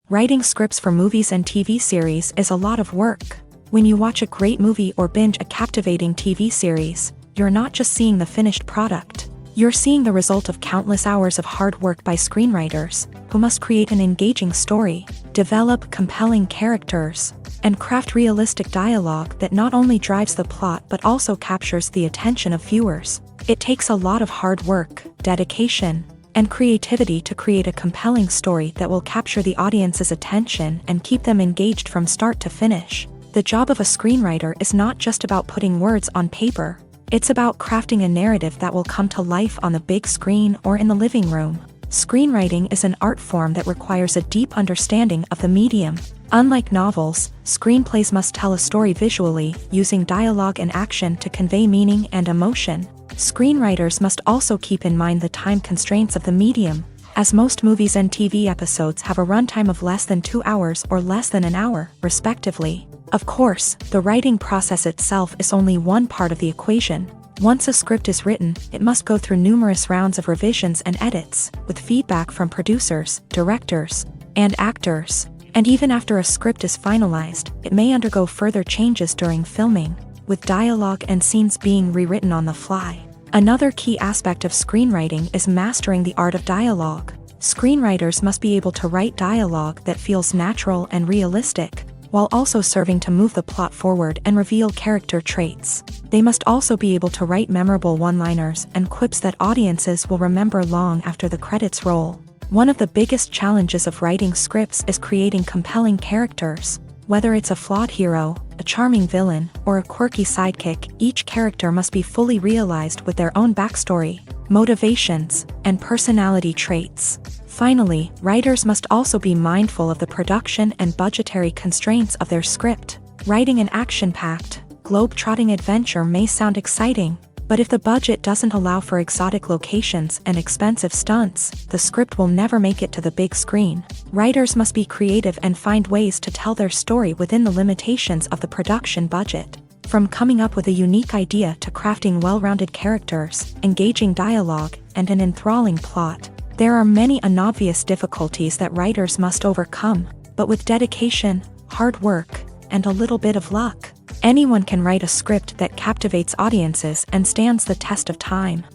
Writing scripts for movies and TV series is a lot of work. When you watch a great movie or binge a captivating TV series, you're not just seeing the finished product. You're seeing the result of countless hours of hard work by screenwriters, who must create an engaging story, develop compelling characters, and craft realistic dialogue that not only drives the plot but also captures the attention of viewers. It takes a lot of hard work, dedication, and creativity to create a compelling story that will capture the audience's attention and keep them engaged from start to finish. The job of a screenwriter is not just about putting words on paper. It's about crafting a narrative that will come to life on the big screen or in the living room. Screenwriting is an art form that requires a deep understanding of the medium. Unlike novels, screenplays must tell a story visually, using dialogue and action to convey meaning and emotion. Screenwriters must also keep in mind the time constraints of the medium, as most movies and TV episodes have a runtime of less than 2 hours or less than an hour, respectively. Of course, the writing process itself is only one part of the equation. Once a script is written, it must go through numerous rounds of revisions and edits, with feedback from producers, directors, and actors. And even after a script is finalized, it may undergo further changes during filming, with dialogue and scenes being rewritten on the fly. Another key aspect of screenwriting is mastering the art of dialogue. Screenwriters must be able to write dialogue that feels natural and realistic, while also serving to move the plot forward and reveal character traits. They must also be able to write memorable one-liners and quips that audiences will remember long after the credits roll. One of the biggest challenges of writing scripts is creating compelling characters. Whether it's a flawed hero, a charming villain, or a quirky sidekick, each character must be fully realized with their own backstory, motivations, and personality traits. Finally, writers must also be mindful of the production and budgetary constraints of their script. Writing an action-packed, globe-trotting adventure may sound exciting, but if the budget doesn't allow for exotic locations and expensive stunts, the script will never make it to the big screen. Writers must be creative and find ways to tell their story within the limitations of the production budget. From coming up with a unique idea to crafting well-rounded characters, engaging dialogue, and an enthralling plot, there are many unobvious difficulties that writers must overcome, but with dedication, hard work, and a little bit of luck, anyone can write a script that captivates audiences and stands the test of time.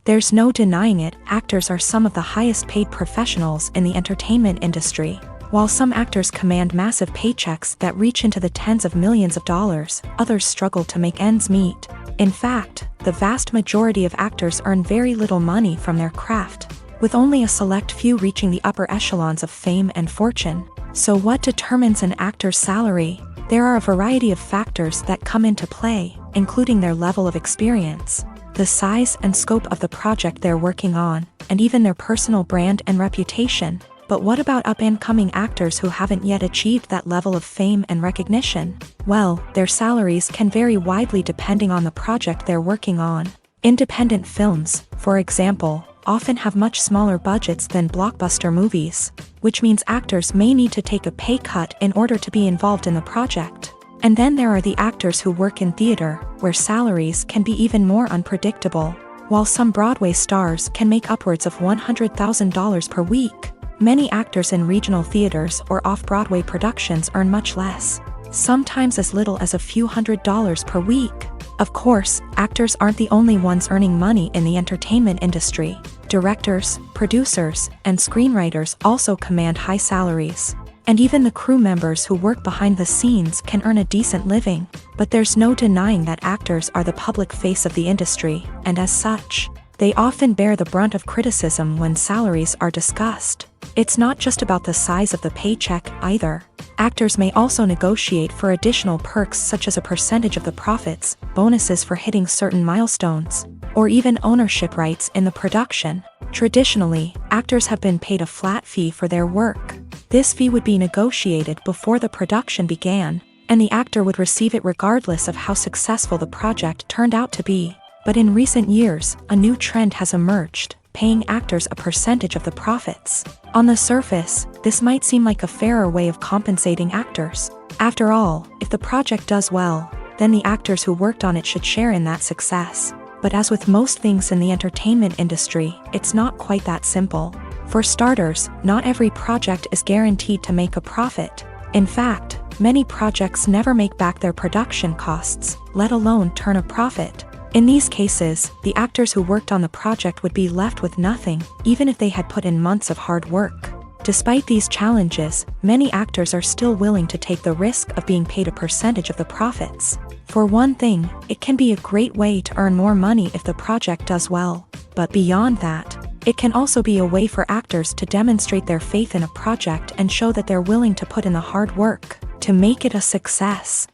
There's no denying it, actors are some of the highest paid professionals in the entertainment industry. While some actors command massive paychecks that reach into the tens of millions of dollars, others struggle to make ends meet. In fact, the vast majority of actors earn very little money from their craft, with only a select few reaching the upper echelons of fame and fortune. So what determines an actor's salary? There are a variety of factors that come into play, including their level of experience, the size and scope of the project they're working on, and even their personal brand and reputation. But what about up-and-coming actors who haven't yet achieved that level of fame and recognition? Well, their salaries can vary widely depending on the project they're working on. Independent films, for example, often have much smaller budgets than blockbuster movies, which means actors may need to take a pay cut in order to be involved in the project. And then there are the actors who work in theater, where salaries can be even more unpredictable. While some Broadway stars can make upwards of $100,000 per week, many actors in regional theaters or off-Broadway productions earn much less, sometimes as little as a few $100s per week. Of course, actors aren't the only ones earning money in the entertainment industry. Directors, producers, and screenwriters also command high salaries. And even the crew members who work behind the scenes can earn a decent living. But there's no denying that actors are the public face of the industry, and as such, they often bear the brunt of criticism when salaries are discussed. It's not just about the size of the paycheck, either. Actors may also negotiate for additional perks such as a percentage of the profits, bonuses for hitting certain milestones, or even ownership rights in the production. Traditionally, actors have been paid a flat fee for their work. This fee would be negotiated before the production began, and the actor would receive it regardless of how successful the project turned out to be. But in recent years, a new trend has emerged, paying actors a percentage of the profits. On the surface, this might seem like a fairer way of compensating actors. After all, if the project does well, then the actors who worked on it should share in that success. But as with most things in the entertainment industry, it's not quite that simple. For starters, not every project is guaranteed to make a profit. In fact, many projects never make back their production costs, let alone turn a profit. In these cases, the actors who worked on the project would be left with nothing, even if they had put in months of hard work. Despite these challenges, many actors are still willing to take the risk of being paid a percentage of the profits. For one thing, it can be a great way to earn more money if the project does well. But beyond that, it can also be a way for actors to demonstrate their faith in a project and show that they're willing to put in the hard work to make it a success.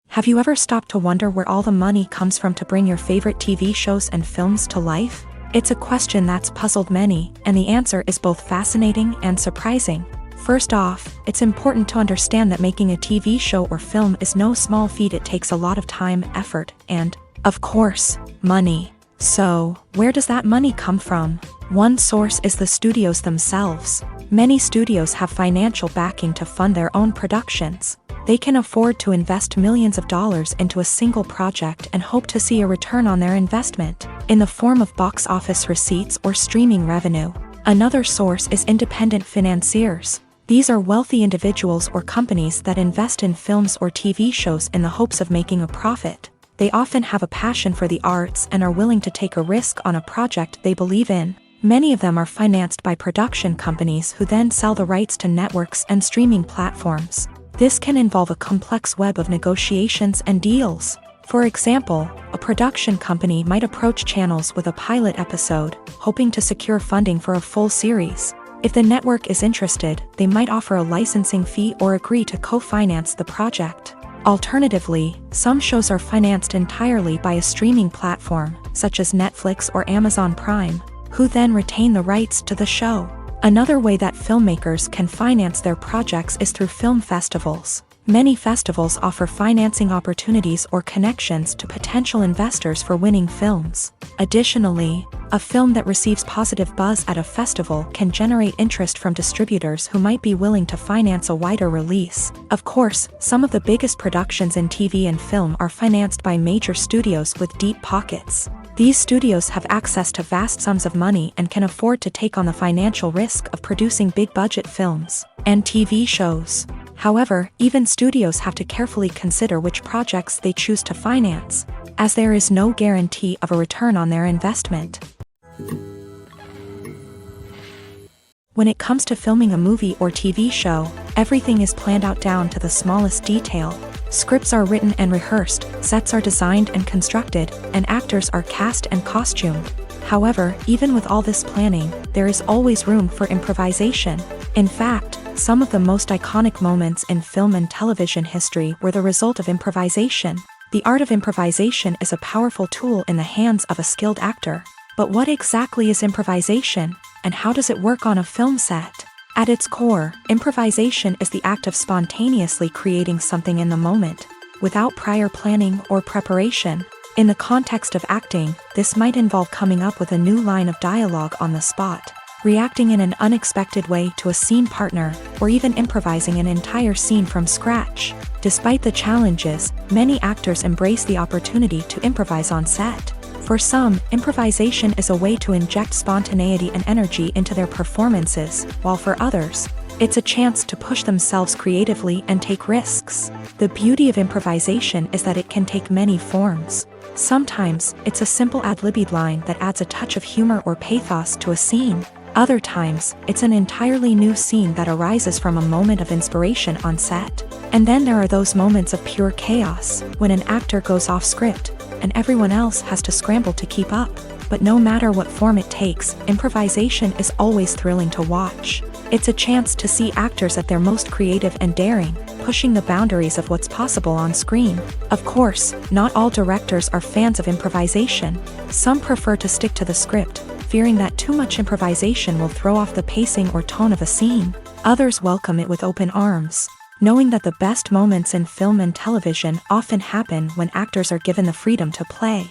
Have you ever stopped to wonder where all the money comes from to bring your favorite TV shows and films to life? It's a question that's puzzled many, and the answer is both fascinating and surprising. First off, it's important to understand that making a TV show or film is no small feat. It takes a lot of time, effort, and, of course, money. So, where does that money come from? One source is the studios themselves. Many studios have financial backing to fund their own productions. They can afford to invest millions of dollars into a single project and hope to see a return on their investment, in the form of box office receipts or streaming revenue. Another source is independent financiers. These are wealthy individuals or companies that invest in films or TV shows in the hopes of making a profit. They often have a passion for the arts and are willing to take a risk on a project they believe in. Many of them are financed by production companies who then sell the rights to networks and streaming platforms. This can involve a complex web of negotiations and deals. For example, a production company might approach channels with a pilot episode, hoping to secure funding for a full series. If the network is interested, they might offer a licensing fee or agree to co-finance the project. Alternatively, some shows are financed entirely by a streaming platform, such as Netflix or Amazon Prime, who then retain the rights to the show. Another way that filmmakers can finance their projects is through film festivals. Many festivals offer financing opportunities or connections to potential investors for winning films. Additionally, a film that receives positive buzz at a festival can generate interest from distributors who might be willing to finance a wider release. Of course, some of the biggest productions in TV and film are financed by major studios with deep pockets. These studios have access to vast sums of money and can afford to take on the financial risk of producing big-budget films and TV shows. However, even studios have to carefully consider which projects they choose to finance, as there is no guarantee of a return on their investment. When it comes to filming a movie or TV show, everything is planned out down to the smallest detail. Scripts are written and rehearsed, sets are designed and constructed, and actors are cast and costumed. However, even with all this planning, there is always room for improvisation. In fact, some of the most iconic moments in film and television history were the result of improvisation. The art of improvisation is a powerful tool in the hands of a skilled actor. But what exactly is improvisation, and how does it work on a film set? At its core, improvisation is the act of spontaneously creating something in the moment, without prior planning or preparation. In the context of acting, this might involve coming up with a new line of dialogue on the spot, reacting in an unexpected way to a scene partner, or even improvising an entire scene from scratch. Despite the challenges, many actors embrace the opportunity to improvise on set. For some, improvisation is a way to inject spontaneity and energy into their performances, while for others, it's a chance to push themselves creatively and take risks. The beauty of improvisation is that it can take many forms. Sometimes, it's a simple ad-libbed line that adds a touch of humor or pathos to a scene. Other times, it's an entirely new scene that arises from a moment of inspiration on set. And then there are those moments of pure chaos, when an actor goes off script, and everyone else has to scramble to keep up. But no matter what form it takes, improvisation is always thrilling to watch. It's a chance to see actors at their most creative and daring, pushing the boundaries of what's possible on screen. Of course, not all directors are fans of improvisation. Some prefer to stick to the script, fearing that too much improvisation will throw off the pacing or tone of a scene. Others welcome it with open arms, knowing that the best moments in film and television often happen when actors are given the freedom to play.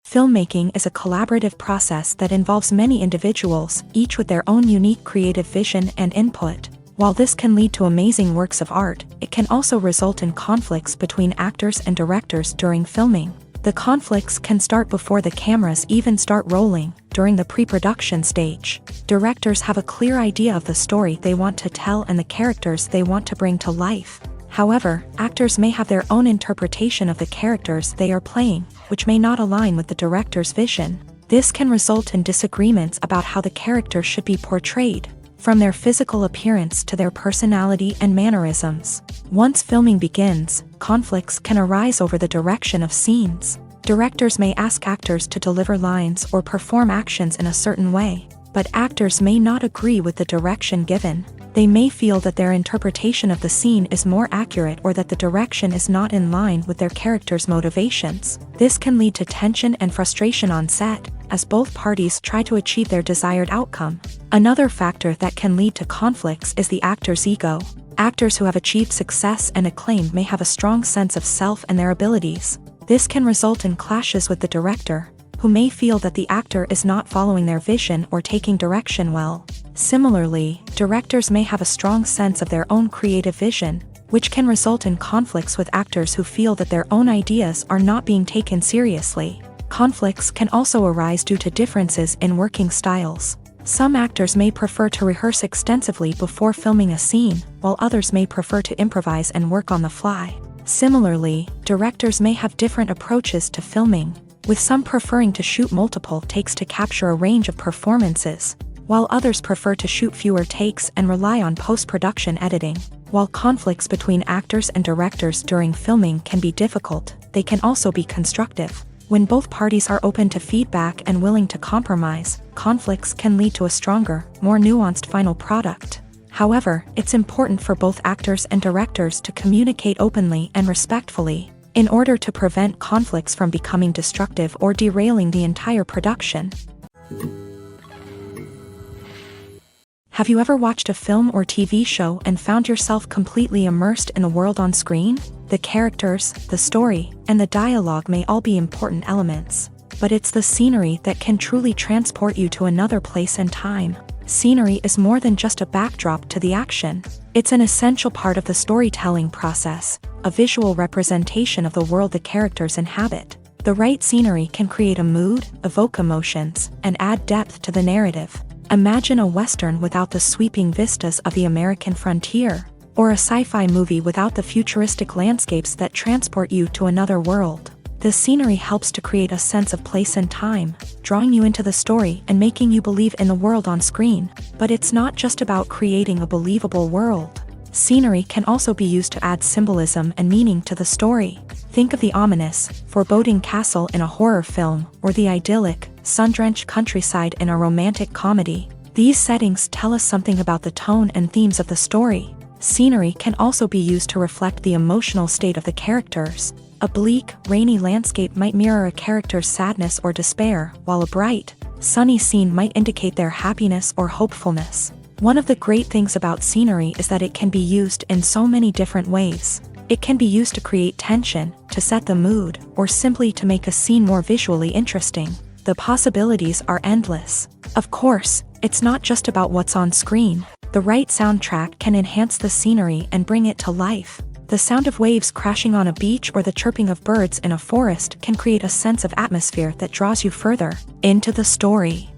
Filmmaking is a collaborative process that involves many individuals, each with their own unique creative vision and input. While this can lead to amazing works of art, it can also result in conflicts between actors and directors during filming. The conflicts can start before the cameras even start rolling, during the pre-production stage. Directors have a clear idea of the story they want to tell and the characters they want to bring to life. However, actors may have their own interpretation of the characters they are playing, which may not align with the director's vision. This can result in disagreements about how the characters should be portrayed, from their physical appearance to their personality and mannerisms. Once filming begins, conflicts can arise over the direction of scenes. Directors may ask actors to deliver lines or perform actions in a certain way, but actors may not agree with the direction given. They may feel that their interpretation of the scene is more accurate or that the direction is not in line with their character's motivations. This can lead to tension and frustration on set, as both parties try to achieve their desired outcome. Another factor that can lead to conflicts is the actor's ego. Actors who have achieved success and acclaim may have a strong sense of self and their abilities. This can result in clashes with the director, who may feel that the actor is not following their vision or taking direction well. Similarly, directors may have a strong sense of their own creative vision, which can result in conflicts with actors who feel that their own ideas are not being taken seriously. Conflicts can also arise due to differences in working styles. Some actors may prefer to rehearse extensively before filming a scene, while others may prefer to improvise and work on the fly. Similarly, directors may have different approaches to filming, with some preferring to shoot multiple takes to capture a range of performances, while others prefer to shoot fewer takes and rely on post-production editing. While conflicts between actors and directors during filming can be difficult, they can also be constructive. When both parties are open to feedback and willing to compromise, conflicts can lead to a stronger, more nuanced final product. However, it's important for both actors and directors to communicate openly and respectfully, in order to prevent conflicts from becoming destructive or derailing the entire production. Have you ever watched a film or TV show and found yourself completely immersed in the world on screen? The characters, the story, and the dialogue may all be important elements, but it's the scenery that can truly transport you to another place and time. Scenery is more than just a backdrop to the action. It's an essential part of the storytelling process, a visual representation of the world the characters inhabit. The right scenery can create a mood, evoke emotions, and add depth to the narrative. Imagine a Western without the sweeping vistas of the American frontier, or a sci-fi movie without the futuristic landscapes that transport you to another world. The scenery helps to create a sense of place and time, drawing you into the story and making you believe in the world on screen. But it's not just about creating a believable world. Scenery can also be used to add symbolism and meaning to the story. Think of the ominous, foreboding castle in a horror film, or the idyllic, sun-drenched countryside in a romantic comedy. These settings tell us something about the tone and themes of the story. Scenery can also be used to reflect the emotional state of the characters. A bleak, rainy landscape might mirror a character's sadness or despair, while a bright, sunny scene might indicate their happiness or hopefulness. One of the great things about scenery is that it can be used in so many different ways. It can be used to create tension, to set the mood, or simply to make a scene more visually interesting. The possibilities are endless. Of course, it's not just about what's on screen. The right soundtrack can enhance the scenery and bring it to life. The sound of waves crashing on a beach or the chirping of birds in a forest can create a sense of atmosphere that draws you further into the story.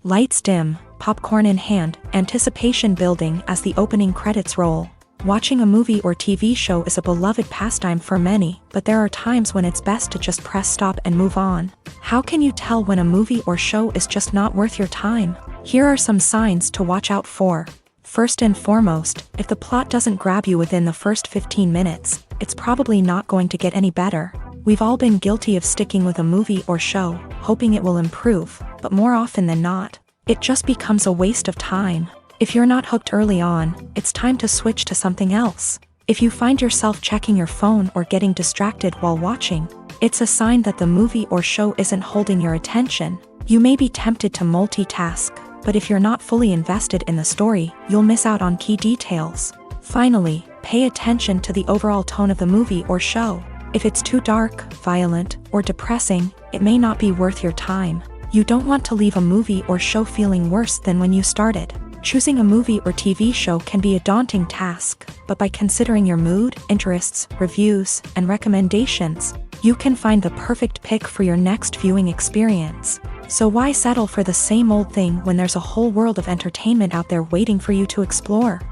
Lights dim, popcorn in hand, anticipation building as the opening credits roll. Watching a movie or TV show is a beloved pastime for many, but there are times when it's best to just press stop and move on. How can you tell when a movie or show is just not worth your time? Here are some signs to watch out for. First and foremost, if the plot doesn't grab you within the first 15 minutes, it's probably not going to get any better. We've all been guilty of sticking with a movie or show, hoping it will improve, but more often than not, it just becomes a waste of time. If you're not hooked early on, it's time to switch to something else. If you find yourself checking your phone or getting distracted while watching, it's a sign that the movie or show isn't holding your attention. You may be tempted to multitask, but if you're not fully invested in the story, you'll miss out on key details. Finally, pay attention to the overall tone of the movie or show. If it's too dark, violent, or depressing, it may not be worth your time. You don't want to leave a movie or show feeling worse than when you started. Choosing a movie or TV show can be a daunting task, but by considering your mood, interests, reviews, and recommendations, you can find the perfect pick for your next viewing experience. So why settle for the same old thing when there's a whole world of entertainment out there waiting for you to explore?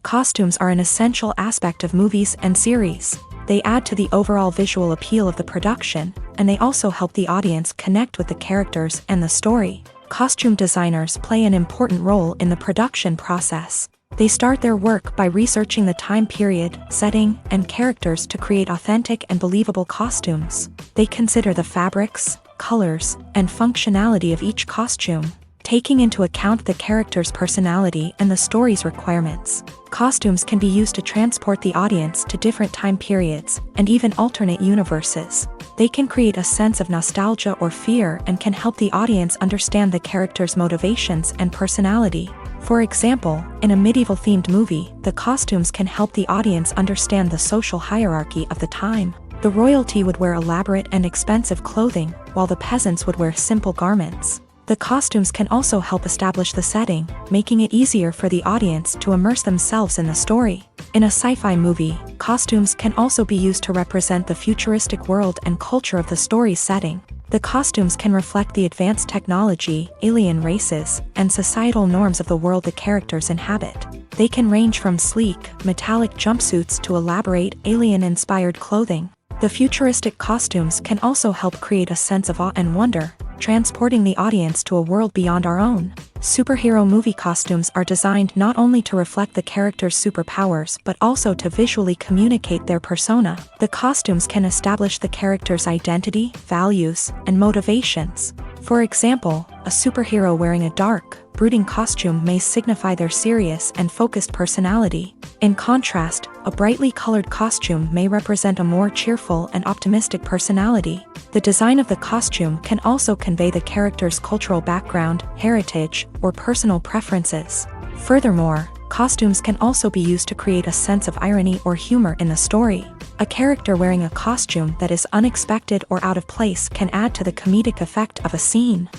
Costumes are an essential aspect of movies and series. They add to the overall visual appeal of the production, and they also help the audience connect with the characters and the story. Costume designers play an important role in the production process. They start their work by researching the time period, setting, and characters to create authentic and believable costumes. They consider the fabrics, colors, and functionality of each costume, taking into account the character's personality and the story's requirements. Costumes can be used to transport the audience to different time periods, and even alternate universes. They can create a sense of nostalgia or fear and can help the audience understand the character's motivations and personality. For example, in a medieval-themed movie, the costumes can help the audience understand the social hierarchy of the time. The royalty would wear elaborate and expensive clothing, while the peasants would wear simple garments. The costumes can also help establish the setting, making it easier for the audience to immerse themselves in the story. In a sci-fi movie, costumes can also be used to represent the futuristic world and culture of the story's setting. The costumes can reflect the advanced technology, alien races, and societal norms of the world the characters inhabit. They can range from sleek, metallic jumpsuits to elaborate, alien-inspired clothing. The futuristic costumes can also help create a sense of awe and wonder, transporting the audience to a world beyond our own. Superhero movie costumes are designed not only to reflect the character's superpowers but also to visually communicate their persona. The costumes can establish the character's identity, values, and motivations. For example, a superhero wearing a dark, brooding costume may signify their serious and focused personality. In contrast, a brightly colored costume may represent a more cheerful and optimistic personality. The design of the costume can also convey the character's cultural background, heritage, or personal preferences. Furthermore, costumes can also be used to create a sense of irony or humor in the story. A character wearing a costume that is unexpected or out of place can add to the comedic effect of a scene.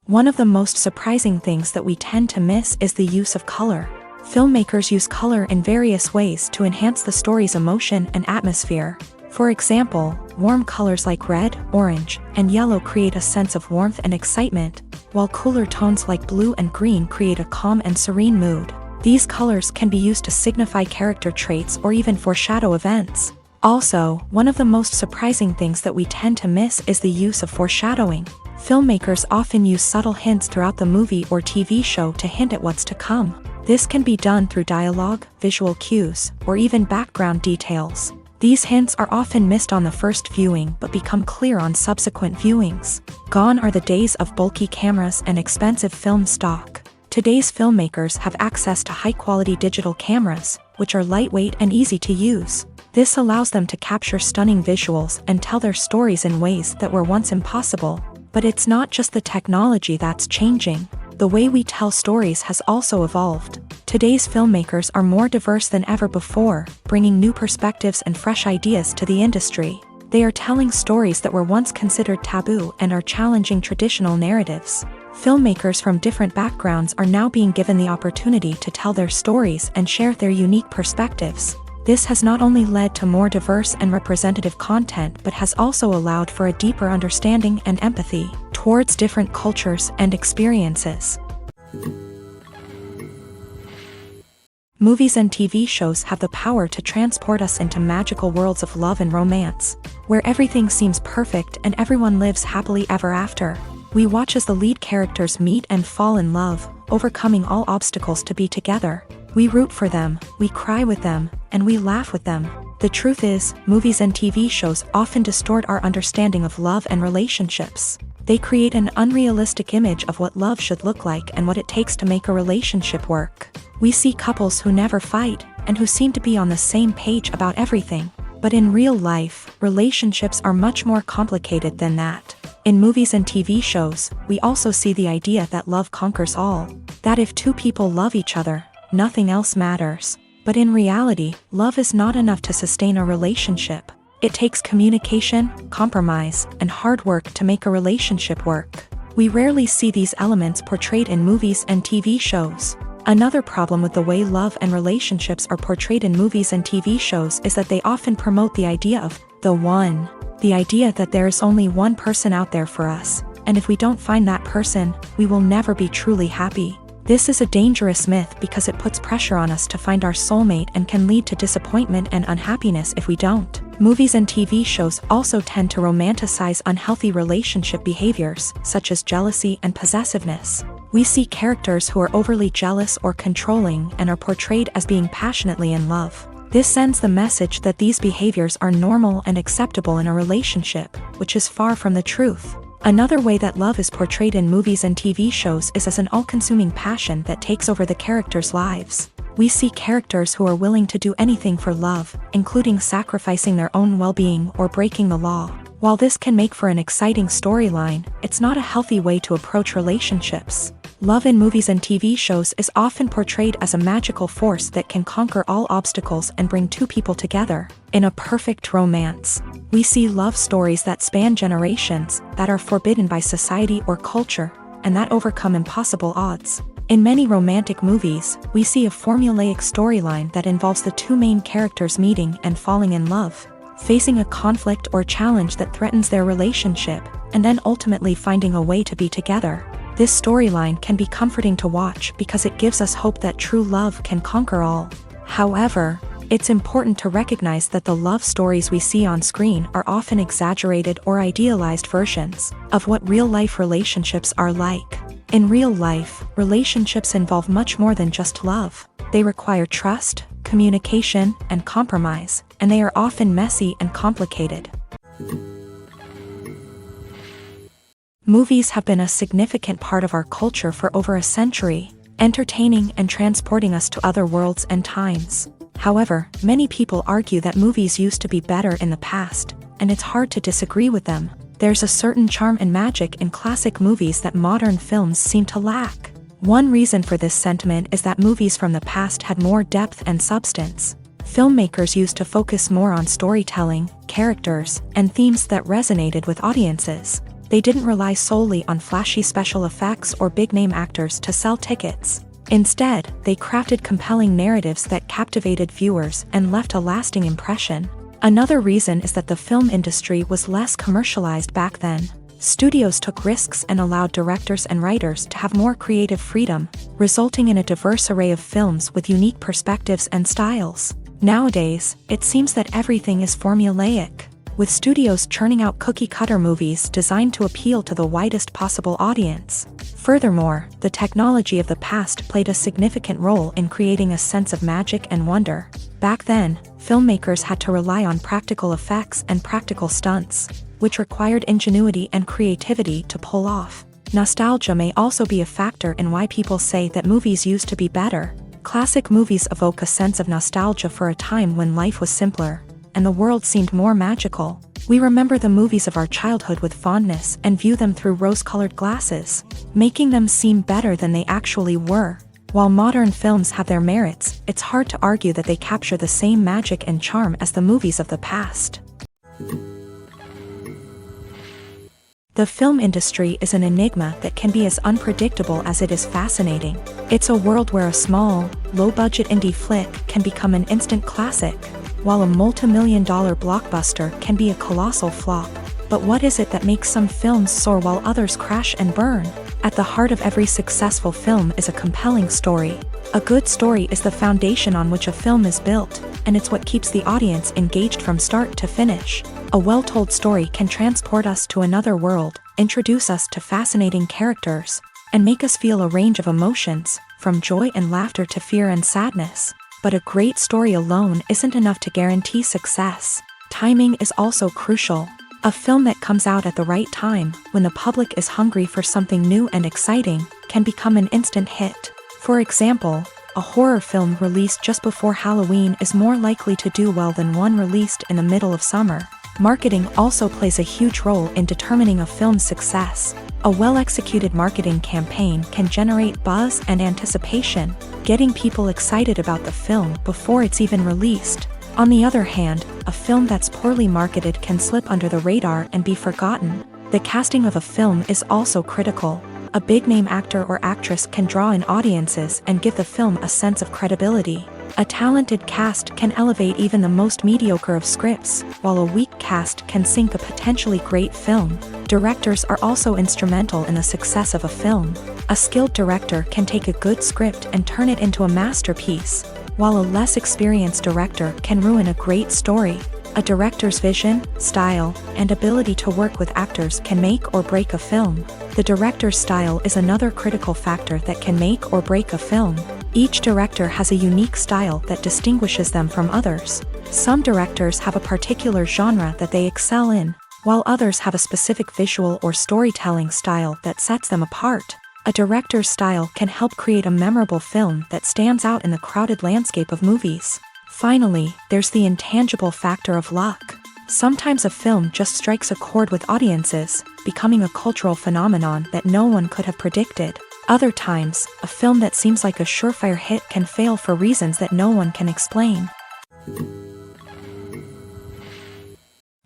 One of the most surprising things that we tend to miss is the use of color. Filmmakers use color in various ways to enhance the story's emotion and atmosphere. For example, warm colors like red, orange, and yellow create a sense of warmth and excitement, while cooler tones like blue and green create a calm and serene mood. These colors can be used to signify character traits or even foreshadow events. Also, one of the most surprising things that we tend to miss is the use of foreshadowing. Filmmakers often use subtle hints throughout the movie or TV show to hint at what's to come. This can be done through dialogue, visual cues, or even background details. These hints are often missed on the first viewing but become clear on subsequent viewings. Gone are the days of bulky cameras and expensive film stock. Today's filmmakers have access to high-quality digital cameras, which are lightweight and easy to use. This allows them to capture stunning visuals and tell their stories in ways that were once impossible. But it's not just the technology that's changing. The way we tell stories has also evolved. Today's filmmakers are more diverse than ever before, bringing new perspectives and fresh ideas to the industry. They are telling stories that were once considered taboo and are challenging traditional narratives. Filmmakers from different backgrounds are now being given the opportunity to tell their stories and share their unique perspectives. This has not only led to more diverse and representative content but has also allowed for a deeper understanding and empathy towards different cultures and experiences. Movies and TV shows have the power to transport us into magical worlds of love and romance, where everything seems perfect and everyone lives happily ever after. We watch as the lead characters meet and fall in love, overcoming all obstacles to be together. We root for them, we cry with them, and we laugh with them. The truth is, movies and TV shows often distort our understanding of love and relationships. They create an unrealistic image of what love should look like and what it takes to make a relationship work. We see couples who never fight, and who seem to be on the same page about everything. But in real life, relationships are much more complicated than that. In movies and TV shows, we also see the idea that love conquers all. That if two people love each other, nothing else matters. But in reality, love is not enough to sustain a relationship. It takes communication, compromise, and hard work to make a relationship work. We rarely see these elements portrayed in movies and TV shows. Another problem with the way love and relationships are portrayed in movies and TV shows is that they often promote the idea of the one. The idea that there is only one person out there for us, and if we don't find that person, we will never be truly happy. This is a dangerous myth because it puts pressure on us to find our soulmate and can lead to disappointment and unhappiness if we don't. Movies and TV shows also tend to romanticize unhealthy relationship behaviors, such as jealousy and possessiveness. We see characters who are overly jealous or controlling and are portrayed as being passionately in love. This sends the message that these behaviors are normal and acceptable in a relationship, which is far from the truth. Another way that love is portrayed in movies and TV shows is as an all-consuming passion that takes over the characters' lives. We see characters who are willing to do anything for love, including sacrificing their own well-being or breaking the law. While this can make for an exciting storyline, it's not a healthy way to approach relationships. Love in movies and TV shows is often portrayed as a magical force that can conquer all obstacles and bring two people together. In a perfect romance, we see love stories that span generations, that are forbidden by society or culture, and that overcome impossible odds. In many romantic movies, we see a formulaic storyline that involves the two main characters meeting and falling in love, facing a conflict or challenge that threatens their relationship, and then ultimately finding a way to be together. This storyline can be comforting to watch because it gives us hope that true love can conquer all. However, it's important to recognize that the love stories we see on screen are often exaggerated or idealized versions of what real-life relationships are like. In real life, relationships involve much more than just love. They require trust, communication, and compromise, and they are often messy and complicated. Movies have been a significant part of our culture for over a century, entertaining and transporting us to other worlds and times. However, many people argue that movies used to be better in the past, and it's hard to disagree with them. There's a certain charm and magic in classic movies that modern films seem to lack. One reason for this sentiment is that movies from the past had more depth and substance. Filmmakers used to focus more on storytelling, characters, and themes that resonated with audiences. They didn't rely solely on flashy special effects or big-name actors to sell tickets. Instead, they crafted compelling narratives that captivated viewers and left a lasting impression. Another reason is that the film industry was less commercialized back then. Studios took risks and allowed directors and writers to have more creative freedom, resulting in a diverse array of films with unique perspectives and styles. Nowadays, it seems that everything is formulaic, with studios churning out cookie-cutter movies designed to appeal to the widest possible audience. Furthermore, the technology of the past played a significant role in creating a sense of magic and wonder. Back then, filmmakers had to rely on practical effects and practical stunts, which required ingenuity and creativity to pull off. Nostalgia may also be a factor in why people say that movies used to be better. Classic movies evoke a sense of nostalgia for a time when life was simpler, and the world seemed more magical. We remember the movies of our childhood with fondness and view them through rose-colored glasses, making them seem better than they actually were. While modern films have their merits, it's hard to argue that they capture the same magic and charm as the movies of the past. The film industry is an enigma that can be as unpredictable as it is fascinating. It's a world where a small, low-budget indie flick can become an instant classic, while a multi-million-dollar blockbuster can be a colossal flop. But what is it that makes some films soar while others crash and burn? At the heart of every successful film is a compelling story. A good story is the foundation on which a film is built, and it's what keeps the audience engaged from start to finish. A well-told story can transport us to another world, introduce us to fascinating characters, and make us feel a range of emotions, from joy and laughter to fear and sadness. But a great story alone isn't enough to guarantee success. Timing is also crucial. A film that comes out at the right time, when the public is hungry for something new and exciting, can become an instant hit. For example, a horror film released just before Halloween is more likely to do well than one released in the middle of summer. Marketing also plays a huge role in determining a film's success. A well-executed marketing campaign can generate buzz and anticipation, getting people excited about the film before it's even released. On the other hand, a film that's poorly marketed can slip under the radar and be forgotten. The casting of a film is also critical. A big-name actor or actress can draw in audiences and give the film a sense of credibility. A talented cast can elevate even the most mediocre of scripts, while a weak cast can sink a potentially great film. Directors are also instrumental in the success of a film. A skilled director can take a good script and turn it into a masterpiece, while a less experienced director can ruin a great story. A director's vision, style, and ability to work with actors can make or break a film. The director's style is another critical factor that can make or break a film. Each director has a unique style that distinguishes them from others. Some directors have a particular genre that they excel in, while others have a specific visual or storytelling style that sets them apart. A director's style can help create a memorable film that stands out in the crowded landscape of movies. Finally, there's the intangible factor of luck. Sometimes a film just strikes a chord with audiences, becoming a cultural phenomenon that no one could have predicted. Other times, a film that seems like a surefire hit can fail for reasons that no one can explain.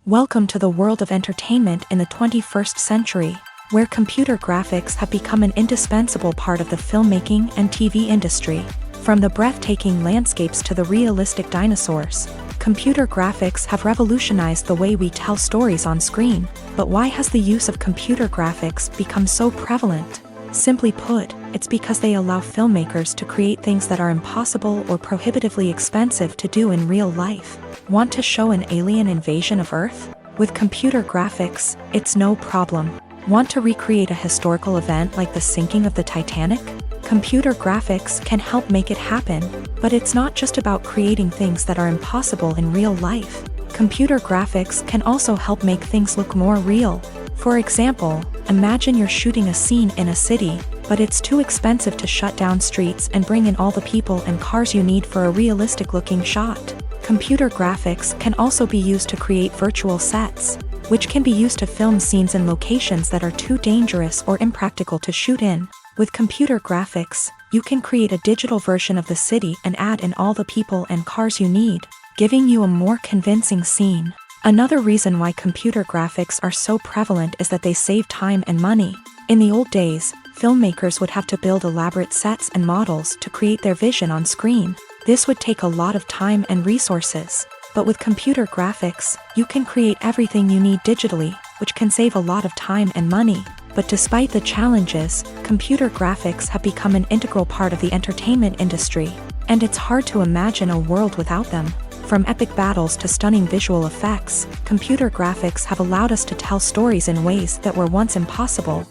Welcome to the world of entertainment in the 21st century, where computer graphics have become an indispensable part of the filmmaking and TV industry. From the breathtaking landscapes to the realistic dinosaurs, computer graphics have revolutionized the way we tell stories on screen. But why has the use of computer graphics become so prevalent? Simply put, it's because they allow filmmakers to create things that are impossible or prohibitively expensive to do in real life. Want to show an alien invasion of Earth? With computer graphics, it's no problem. Want to recreate a historical event like the sinking of the Titanic? Computer graphics can help make it happen, but it's not just about creating things that are impossible in real life. Computer graphics can also help make things look more real. For example, imagine you're shooting a scene in a city, but it's too expensive to shut down streets and bring in all the people and cars you need for a realistic-looking shot. Computer graphics can also be used to create virtual sets, which can be used to film scenes in locations that are too dangerous or impractical to shoot in. With computer graphics, you can create a digital version of the city and add in all the people and cars you need, giving you a more convincing scene. Another reason why computer graphics are so prevalent is that they save time and money. In the old days, filmmakers would have to build elaborate sets and models to create their vision on screen. This would take a lot of time and resources. But with computer graphics, you can create everything you need digitally, which can save a lot of time and money. But despite the challenges, computer graphics have become an integral part of the entertainment industry, and it's hard to imagine a world without them. From epic battles to stunning visual effects, computer graphics have allowed us to tell stories in ways that were once impossible.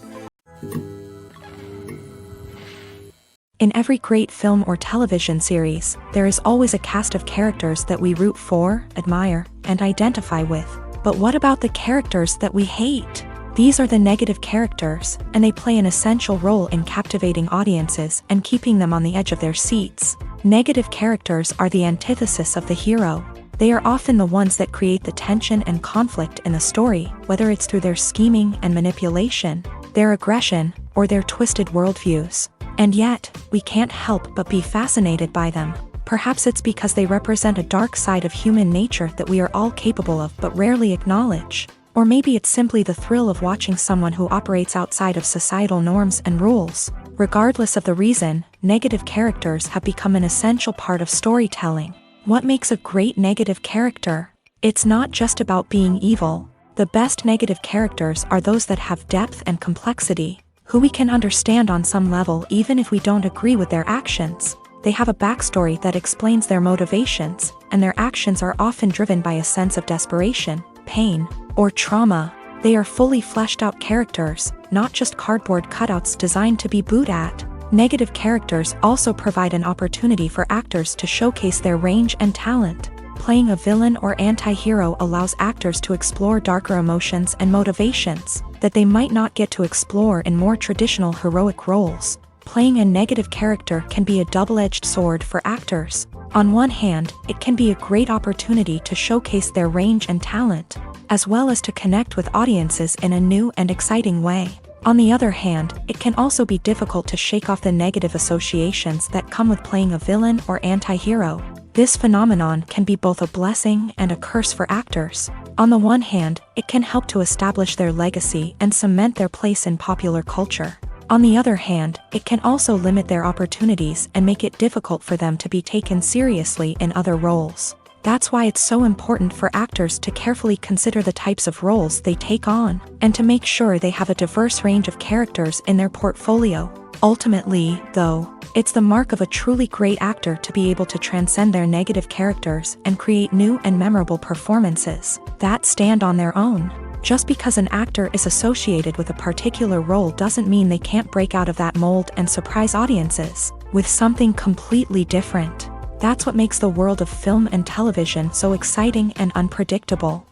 In every great film or television series, there is always a cast of characters that we root for, admire, and identify with. But what about the characters that we hate? These are the negative characters, and they play an essential role in captivating audiences and keeping them on the edge of their seats. Negative characters are the antithesis of the hero. They are often the ones that create the tension and conflict in the story, whether it's through their scheming and manipulation, their aggression, or their twisted worldviews. And yet, we can't help but be fascinated by them. Perhaps it's because they represent a dark side of human nature that we are all capable of but rarely acknowledge. Or maybe it's simply the thrill of watching someone who operates outside of societal norms and rules. Regardless of the reason, negative characters have become an essential part of storytelling. What makes a great negative character? It's not just about being evil. The best negative characters are those that have depth and complexity, who we can understand on some level even if we don't agree with their actions. They have a backstory that explains their motivations, and their actions are often driven by a sense of desperation, pain, or trauma. They are fully fleshed out characters, not just cardboard cutouts designed to be booed at. Negative characters also provide an opportunity for actors to showcase their range and talent. Playing a villain or anti-hero allows actors to explore darker emotions and motivations that they might not get to explore in more traditional heroic roles. Playing a negative character can be a double-edged sword for actors. On one hand, it can be a great opportunity to showcase their range and talent, as well as to connect with audiences in a new and exciting way. On the other hand, it can also be difficult to shake off the negative associations that come with playing a villain or anti-hero. This phenomenon can be both a blessing and a curse for actors. On the one hand, it can help to establish their legacy and cement their place in popular culture. On the other hand, it can also limit their opportunities and make it difficult for them to be taken seriously in other roles. That's why it's so important for actors to carefully consider the types of roles they take on, and to make sure they have a diverse range of characters in their portfolio. Ultimately, though, it's the mark of a truly great actor to be able to transcend their negative characters and create new and memorable performances that stand on their own. Just because an actor is associated with a particular role doesn't mean they can't break out of that mold and surprise audiences with something completely different. That's what makes the world of film and television so exciting and unpredictable.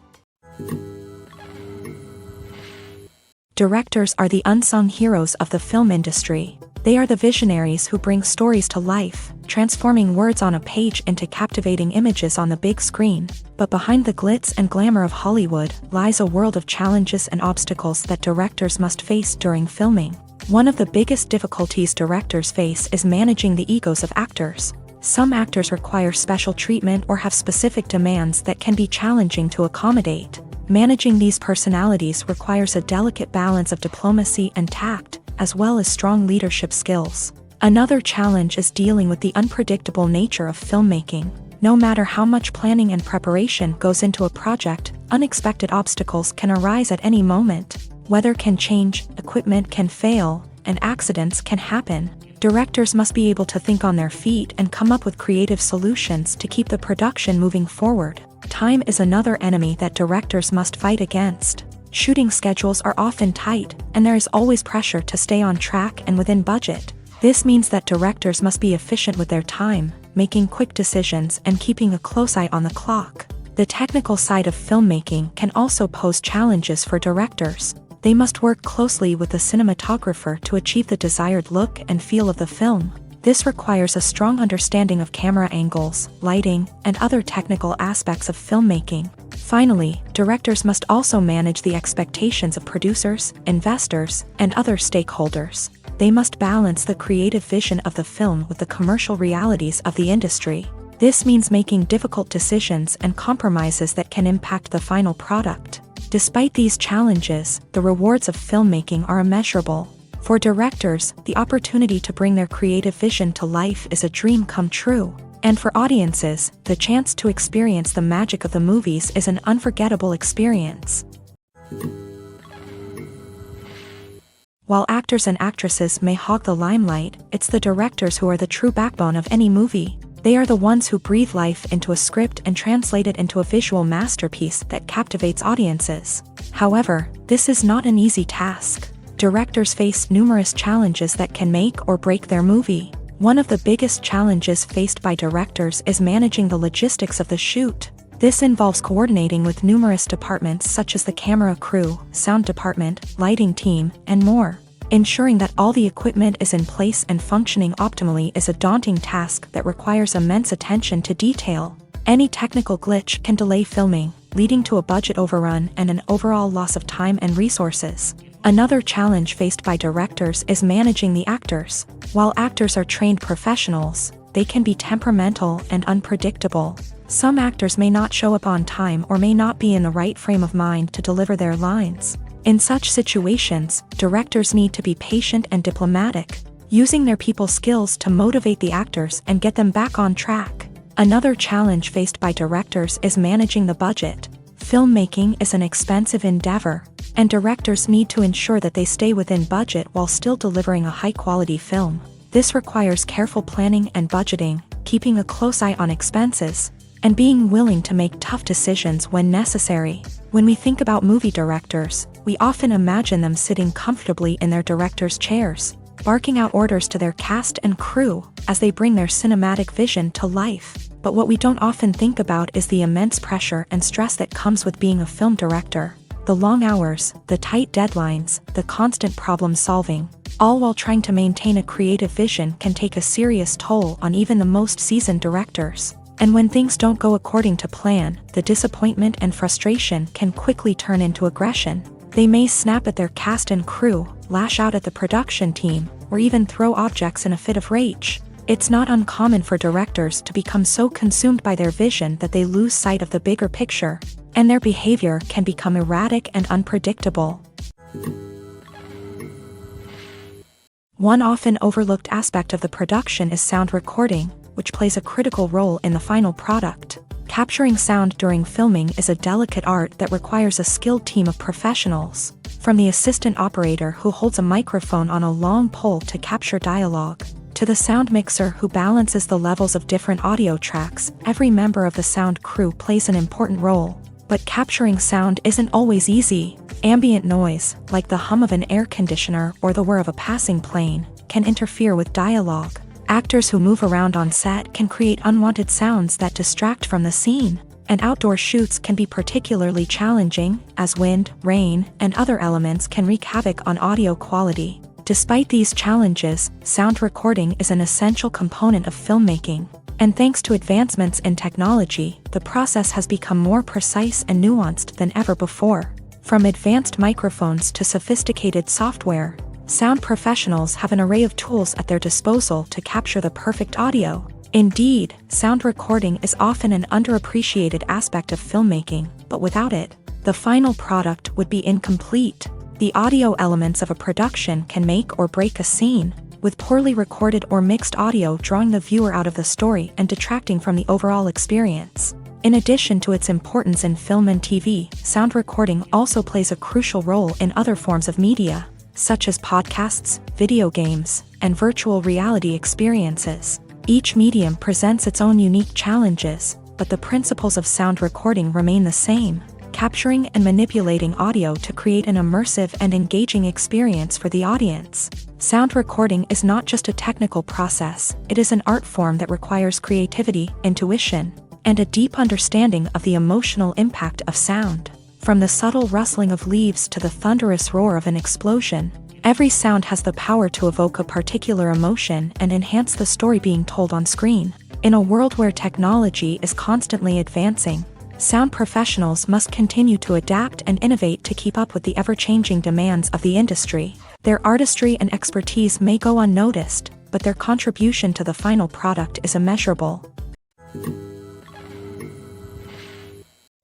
Directors are the unsung heroes of the film industry. They are the visionaries who bring stories to life, transforming words on a page into captivating images on the big screen. But behind the glitz and glamour of Hollywood lies a world of challenges and obstacles that directors must face during filming. One of the biggest difficulties directors face is managing the egos of actors. Some actors require special treatment or have specific demands that can be challenging to accommodate. Managing these personalities requires a delicate balance of diplomacy and tact, as well as strong leadership skills. Another challenge is dealing with the unpredictable nature of filmmaking. No matter how much planning and preparation goes into a project, unexpected obstacles can arise at any moment. Weather can change, equipment can fail, and accidents can happen. Directors must be able to think on their feet and come up with creative solutions to keep the production moving forward. Time is another enemy that directors must fight against. Shooting schedules are often tight, and there is always pressure to stay on track and within budget. This means that directors must be efficient with their time, making quick decisions and keeping a close eye on the clock. The technical side of filmmaking can also pose challenges for directors. They must work closely with the cinematographer to achieve the desired look and feel of the film. This requires a strong understanding of camera angles, lighting, and other technical aspects of filmmaking. Finally, directors must also manage the expectations of producers, investors, and other stakeholders. They must balance the creative vision of the film with the commercial realities of the industry. This means making difficult decisions and compromises that can impact the final product. Despite these challenges, the rewards of filmmaking are immeasurable. For directors, the opportunity to bring their creative vision to life is a dream come true. And for audiences, the chance to experience the magic of the movies is an unforgettable experience. While actors and actresses may hog the limelight, it's the directors who are the true backbone of any movie. They are the ones who breathe life into a script and translate it into a visual masterpiece that captivates audiences. However, this is not an easy task. Directors face numerous challenges that can make or break their movie. One of the biggest challenges faced by directors is managing the logistics of the shoot. This involves coordinating with numerous departments such as the camera crew, sound department, lighting team, and more. Ensuring that all the equipment is in place and functioning optimally is a daunting task that requires immense attention to detail. Any technical glitch can delay filming, leading to a budget overrun and an overall loss of time and resources. Another challenge faced by directors is managing the actors. While actors are trained professionals, they can be temperamental and unpredictable. Some actors may not show up on time or may not be in the right frame of mind to deliver their lines. In such situations, directors need to be patient and diplomatic, using their people skills to motivate the actors and get them back on track. Another challenge faced by directors is managing the budget. Filmmaking is an expensive endeavor, and directors need to ensure that they stay within budget while still delivering a high-quality film. This requires careful planning and budgeting, keeping a close eye on expenses, and being willing to make tough decisions when necessary. When we think about movie directors, we often imagine them sitting comfortably in their director's chairs, barking out orders to their cast and crew as they bring their cinematic vision to life. But what we don't often think about is the immense pressure and stress that comes with being a film director. The long hours, the tight deadlines, the constant problem solving, all while trying to maintain a creative vision can take a serious toll on even the most seasoned directors. And when things don't go according to plan, the disappointment and frustration can quickly turn into aggression. They may snap at their cast and crew, lash out at the production team, or even throw objects in a fit of rage. It's not uncommon for directors to become so consumed by their vision that they lose sight of the bigger picture, and their behavior can become erratic and unpredictable. One often overlooked aspect of the production is sound recording, which plays a critical role in the final product. Capturing sound during filming is a delicate art that requires a skilled team of professionals. From the assistant operator who holds a microphone on a long pole to capture dialogue, to the sound mixer who balances the levels of different audio tracks, every member of the sound crew plays an important role. But capturing sound isn't always easy. Ambient noise, like the hum of an air conditioner or the whir of a passing plane, can interfere with dialogue. Actors who move around on set can create unwanted sounds that distract from the scene, and outdoor shoots can be particularly challenging, as wind, rain, and other elements can wreak havoc on audio quality. Despite these challenges, sound recording is an essential component of filmmaking. And thanks to advancements in technology, the process has become more precise and nuanced than ever before. From advanced microphones to sophisticated software, sound professionals have an array of tools at their disposal to capture the perfect audio. Indeed, sound recording is often an underappreciated aspect of filmmaking, but without it, the final product would be incomplete. The audio elements of a production can make or break a scene, with poorly recorded or mixed audio drawing the viewer out of the story and detracting from the overall experience. In addition to its importance in film and TV, sound recording also plays a crucial role in other forms of media, such as podcasts, video games, and virtual reality experiences. Each medium presents its own unique challenges, but the principles of sound recording remain the same: capturing and manipulating audio to create an immersive and engaging experience for the audience. Sound recording is not just a technical process, it is an art form that requires creativity, intuition, and a deep understanding of the emotional impact of sound. From the subtle rustling of leaves to the thunderous roar of an explosion, every sound has the power to evoke a particular emotion and enhance the story being told on screen. In a world where technology is constantly advancing, sound professionals must continue to adapt and innovate to keep up with the ever-changing demands of the industry. Their artistry and expertise may go unnoticed, but their contribution to the final product is immeasurable.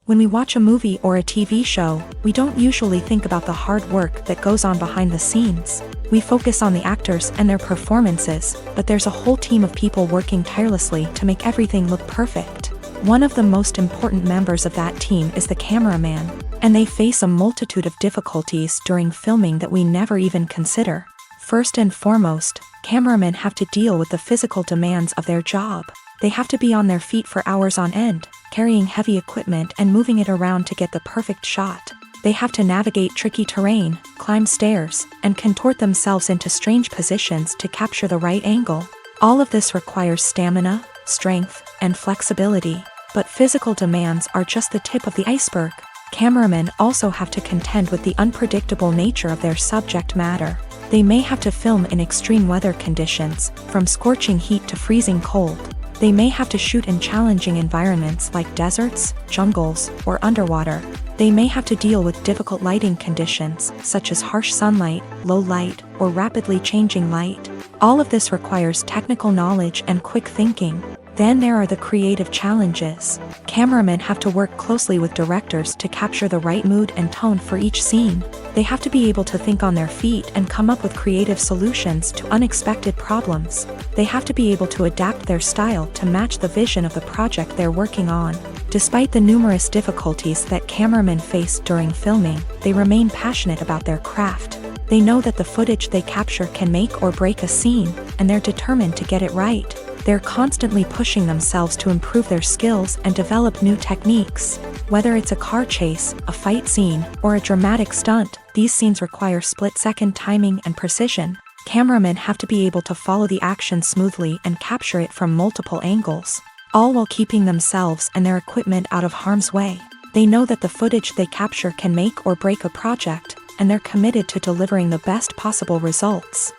When we watch a movie or a TV show, we don't usually think about the hard work that goes on behind the scenes. We focus on the actors and their performances, but there's a whole team of people working tirelessly to make everything look perfect. One of the most important members of that team is the cameraman, and they face a multitude of difficulties during filming that we never even consider. First and foremost, cameramen have to deal with the physical demands of their job. They have to be on their feet for hours on end, carrying heavy equipment and moving it around to get the perfect shot. They have to navigate tricky terrain, climb stairs, and contort themselves into strange positions to capture the right angle. All of this requires stamina, strength, and flexibility. But physical demands are just the tip of the iceberg. Cameramen also have to contend with the unpredictable nature of their subject matter. They may have to film in extreme weather conditions, from scorching heat to freezing cold. They may have to shoot in challenging environments like deserts, jungles, or underwater. They may have to deal with difficult lighting conditions, such as harsh sunlight, low light, or rapidly changing light. All of this requires technical knowledge and quick thinking. Then there are the creative challenges. Cameramen have to work closely with directors to capture the right mood and tone for each scene. They have to be able to think on their feet and come up with creative solutions to unexpected problems. They have to be able to adapt their style to match the vision of the project they're working on. Despite the numerous difficulties that cameramen face during filming, they remain passionate about their craft. They know that the footage they capture can make or break a scene, and they're determined to get it right. They're constantly pushing themselves to improve their skills and develop new techniques. Whether it's a car chase, a fight scene, or a dramatic stunt, these scenes require split-second timing and precision. Cameramen have to be able to follow the action smoothly and capture it from multiple angles, all while keeping themselves and their equipment out of harm's way. They know that the footage they capture can make or break a project, and they're committed to delivering the best possible results.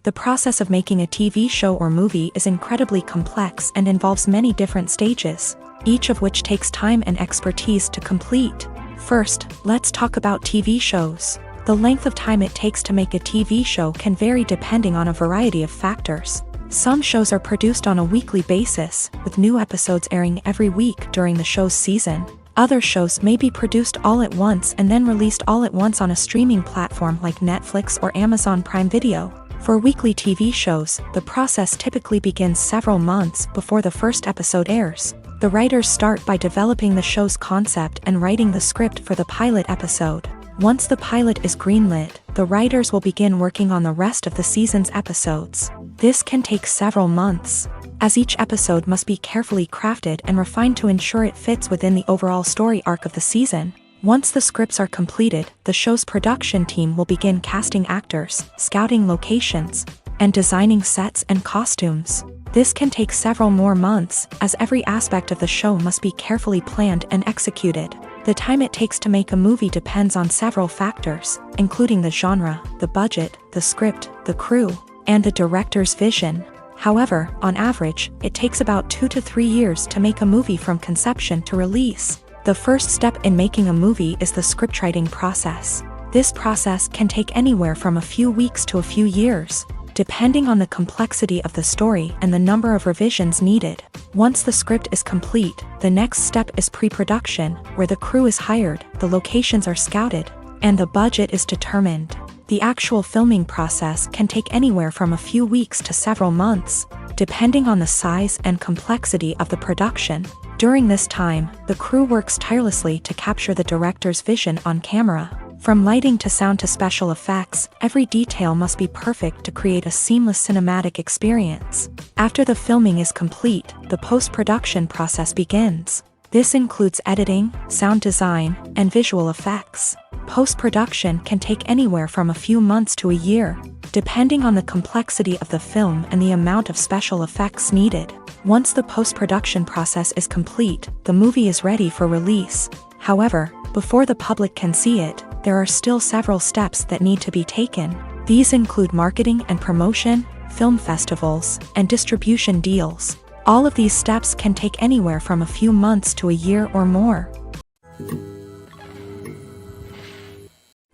The process of making a TV show or movie is incredibly complex and involves many different stages, each of which takes time and expertise to complete. First, let's talk about TV shows. The length of time it takes to make a TV show can vary depending on a variety of factors. Some shows are produced on a weekly basis, with new episodes airing every week during the show's season. Other shows may be produced all at once and then released all at once on a streaming platform like Netflix or Amazon Prime Video. For weekly TV shows, the process typically begins several months before the first episode airs. The writers start by developing the show's concept and writing the script for the pilot episode. Once the pilot is greenlit, the writers will begin working on the rest of the season's episodes. This can take several months, as each episode must be carefully crafted and refined to ensure it fits within the overall story arc of the season. Once the scripts are completed, the show's production team will begin casting actors, scouting locations, and designing sets and costumes. This can take several more months, as every aspect of the show must be carefully planned and executed. The time it takes to make a movie depends on several factors, including the genre, the budget, the script, the crew, and the director's vision. However, on average, it takes about 2 to 3 years to make a movie from conception to release. The first step in making a movie is the scriptwriting process. This process can take anywhere from a few weeks to a few years, depending on the complexity of the story and the number of revisions needed. Once the script is complete, the next step is pre-production, where the crew is hired, the locations are scouted, and the budget is determined. The actual filming process can take anywhere from a few weeks to several months, depending on the size and complexity of the production. During this time, the crew works tirelessly to capture the director's vision on camera. From lighting to sound to special effects, every detail must be perfect to create a seamless cinematic experience. After the filming is complete, the post-production process begins. This includes editing, sound design, and visual effects. Post-production can take anywhere from a few months to a year, depending on the complexity of the film and the amount of special effects needed. Once the post-production process is complete, the movie is ready for release. However, before the public can see it, there are still several steps that need to be taken. These include marketing and promotion, film festivals, and distribution deals. All of these steps can take anywhere from a few months to a year or more.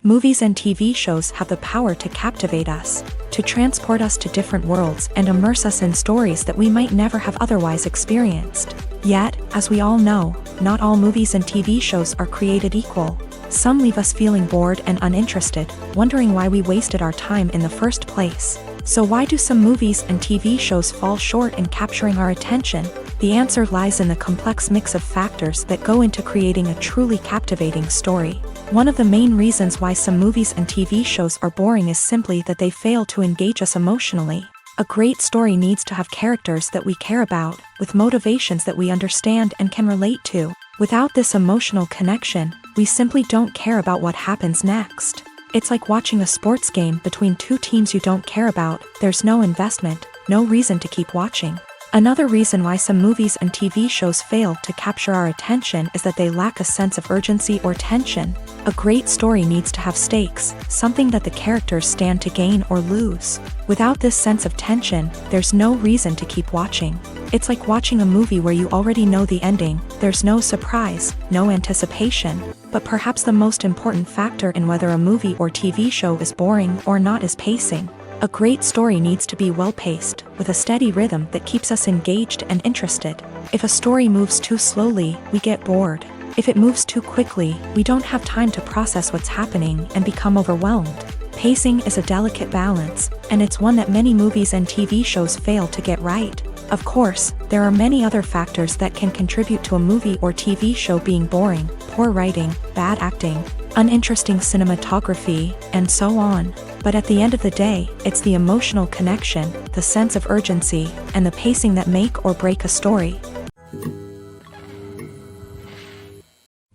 Movies and TV shows have the power to captivate us, to transport us to different worlds and immerse us in stories that we might never have otherwise experienced. Yet, as we all know, not all movies and TV shows are created equal. Some leave us feeling bored and uninterested, wondering why we wasted our time in the first place. So why do some movies and TV shows fall short in capturing our attention? The answer lies in the complex mix of factors that go into creating a truly captivating story. One of the main reasons why some movies and TV shows are boring is simply that they fail to engage us emotionally. A great story needs to have characters that we care about, with motivations that we understand and can relate to. Without this emotional connection, we simply don't care about what happens next. It's like watching a sports game between two teams you don't care about. There's no investment, no reason to keep watching. Another reason why some movies and TV shows fail to capture our attention is that they lack a sense of urgency or tension. A great story needs to have stakes, something that the characters stand to gain or lose. Without this sense of tension, there's no reason to keep watching. It's like watching a movie where you already know the ending. There's no surprise, no anticipation. But perhaps the most important factor in whether a movie or TV show is boring or not is pacing. A great story needs to be well-paced, with a steady rhythm that keeps us engaged and interested. If a story moves too slowly, we get bored. If it moves too quickly, we don't have time to process what's happening and become overwhelmed. Pacing is a delicate balance, and it's one that many movies and TV shows fail to get right. Of course, there are many other factors that can contribute to a movie or TV show being boring: poor writing, bad acting, uninteresting cinematography, and so on. But at the end of the day, it's the emotional connection, the sense of urgency, and the pacing that make or break a story.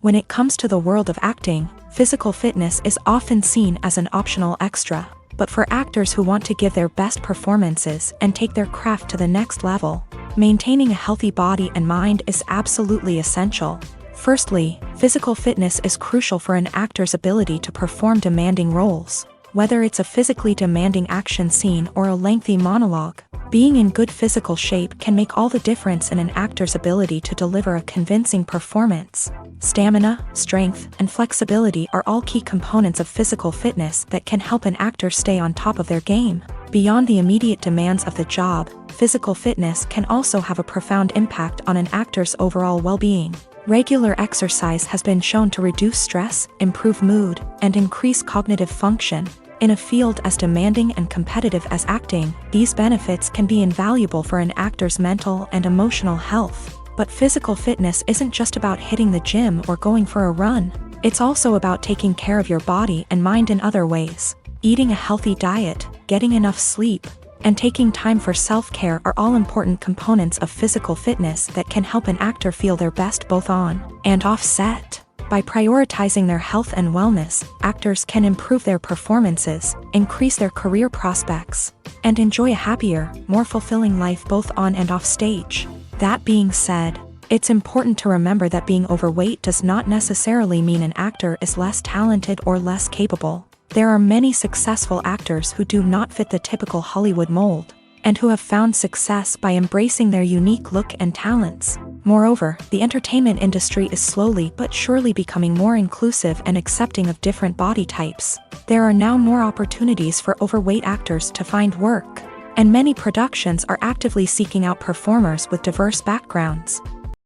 When it comes to the world of acting, physical fitness is often seen as an optional extra. But for actors who want to give their best performances and take their craft to the next level, maintaining a healthy body and mind is absolutely essential. Firstly, physical fitness is crucial for an actor's ability to perform demanding roles. Whether it's a physically demanding action scene or a lengthy monologue, being in good physical shape can make all the difference in an actor's ability to deliver a convincing performance. Stamina, strength, and flexibility are all key components of physical fitness that can help an actor stay on top of their game. Beyond the immediate demands of the job, physical fitness can also have a profound impact on an actor's overall well-being. Regular exercise has been shown to reduce stress, improve mood, and increase cognitive function. In a field as demanding and competitive as acting, these benefits can be invaluable for an actor's mental and emotional health. But physical fitness isn't just about hitting the gym or going for a run. It's also about taking care of your body and mind in other ways. Eating a healthy diet, getting enough sleep, and taking time for self-care are all important components of physical fitness that can help an actor feel their best both on and off set. By prioritizing their health and wellness, actors can improve their performances, increase their career prospects, and enjoy a happier, more fulfilling life both on and off stage. That being said, It's important to remember that being overweight does not necessarily mean an actor is less talented or less capable. There are many successful actors who do not fit the typical Hollywood mold, and who have found success by embracing their unique look and talents. Moreover, the entertainment industry is slowly but surely becoming more inclusive and accepting of different body types. There are now more opportunities for overweight actors to find work, and many productions are actively seeking out performers with diverse backgrounds.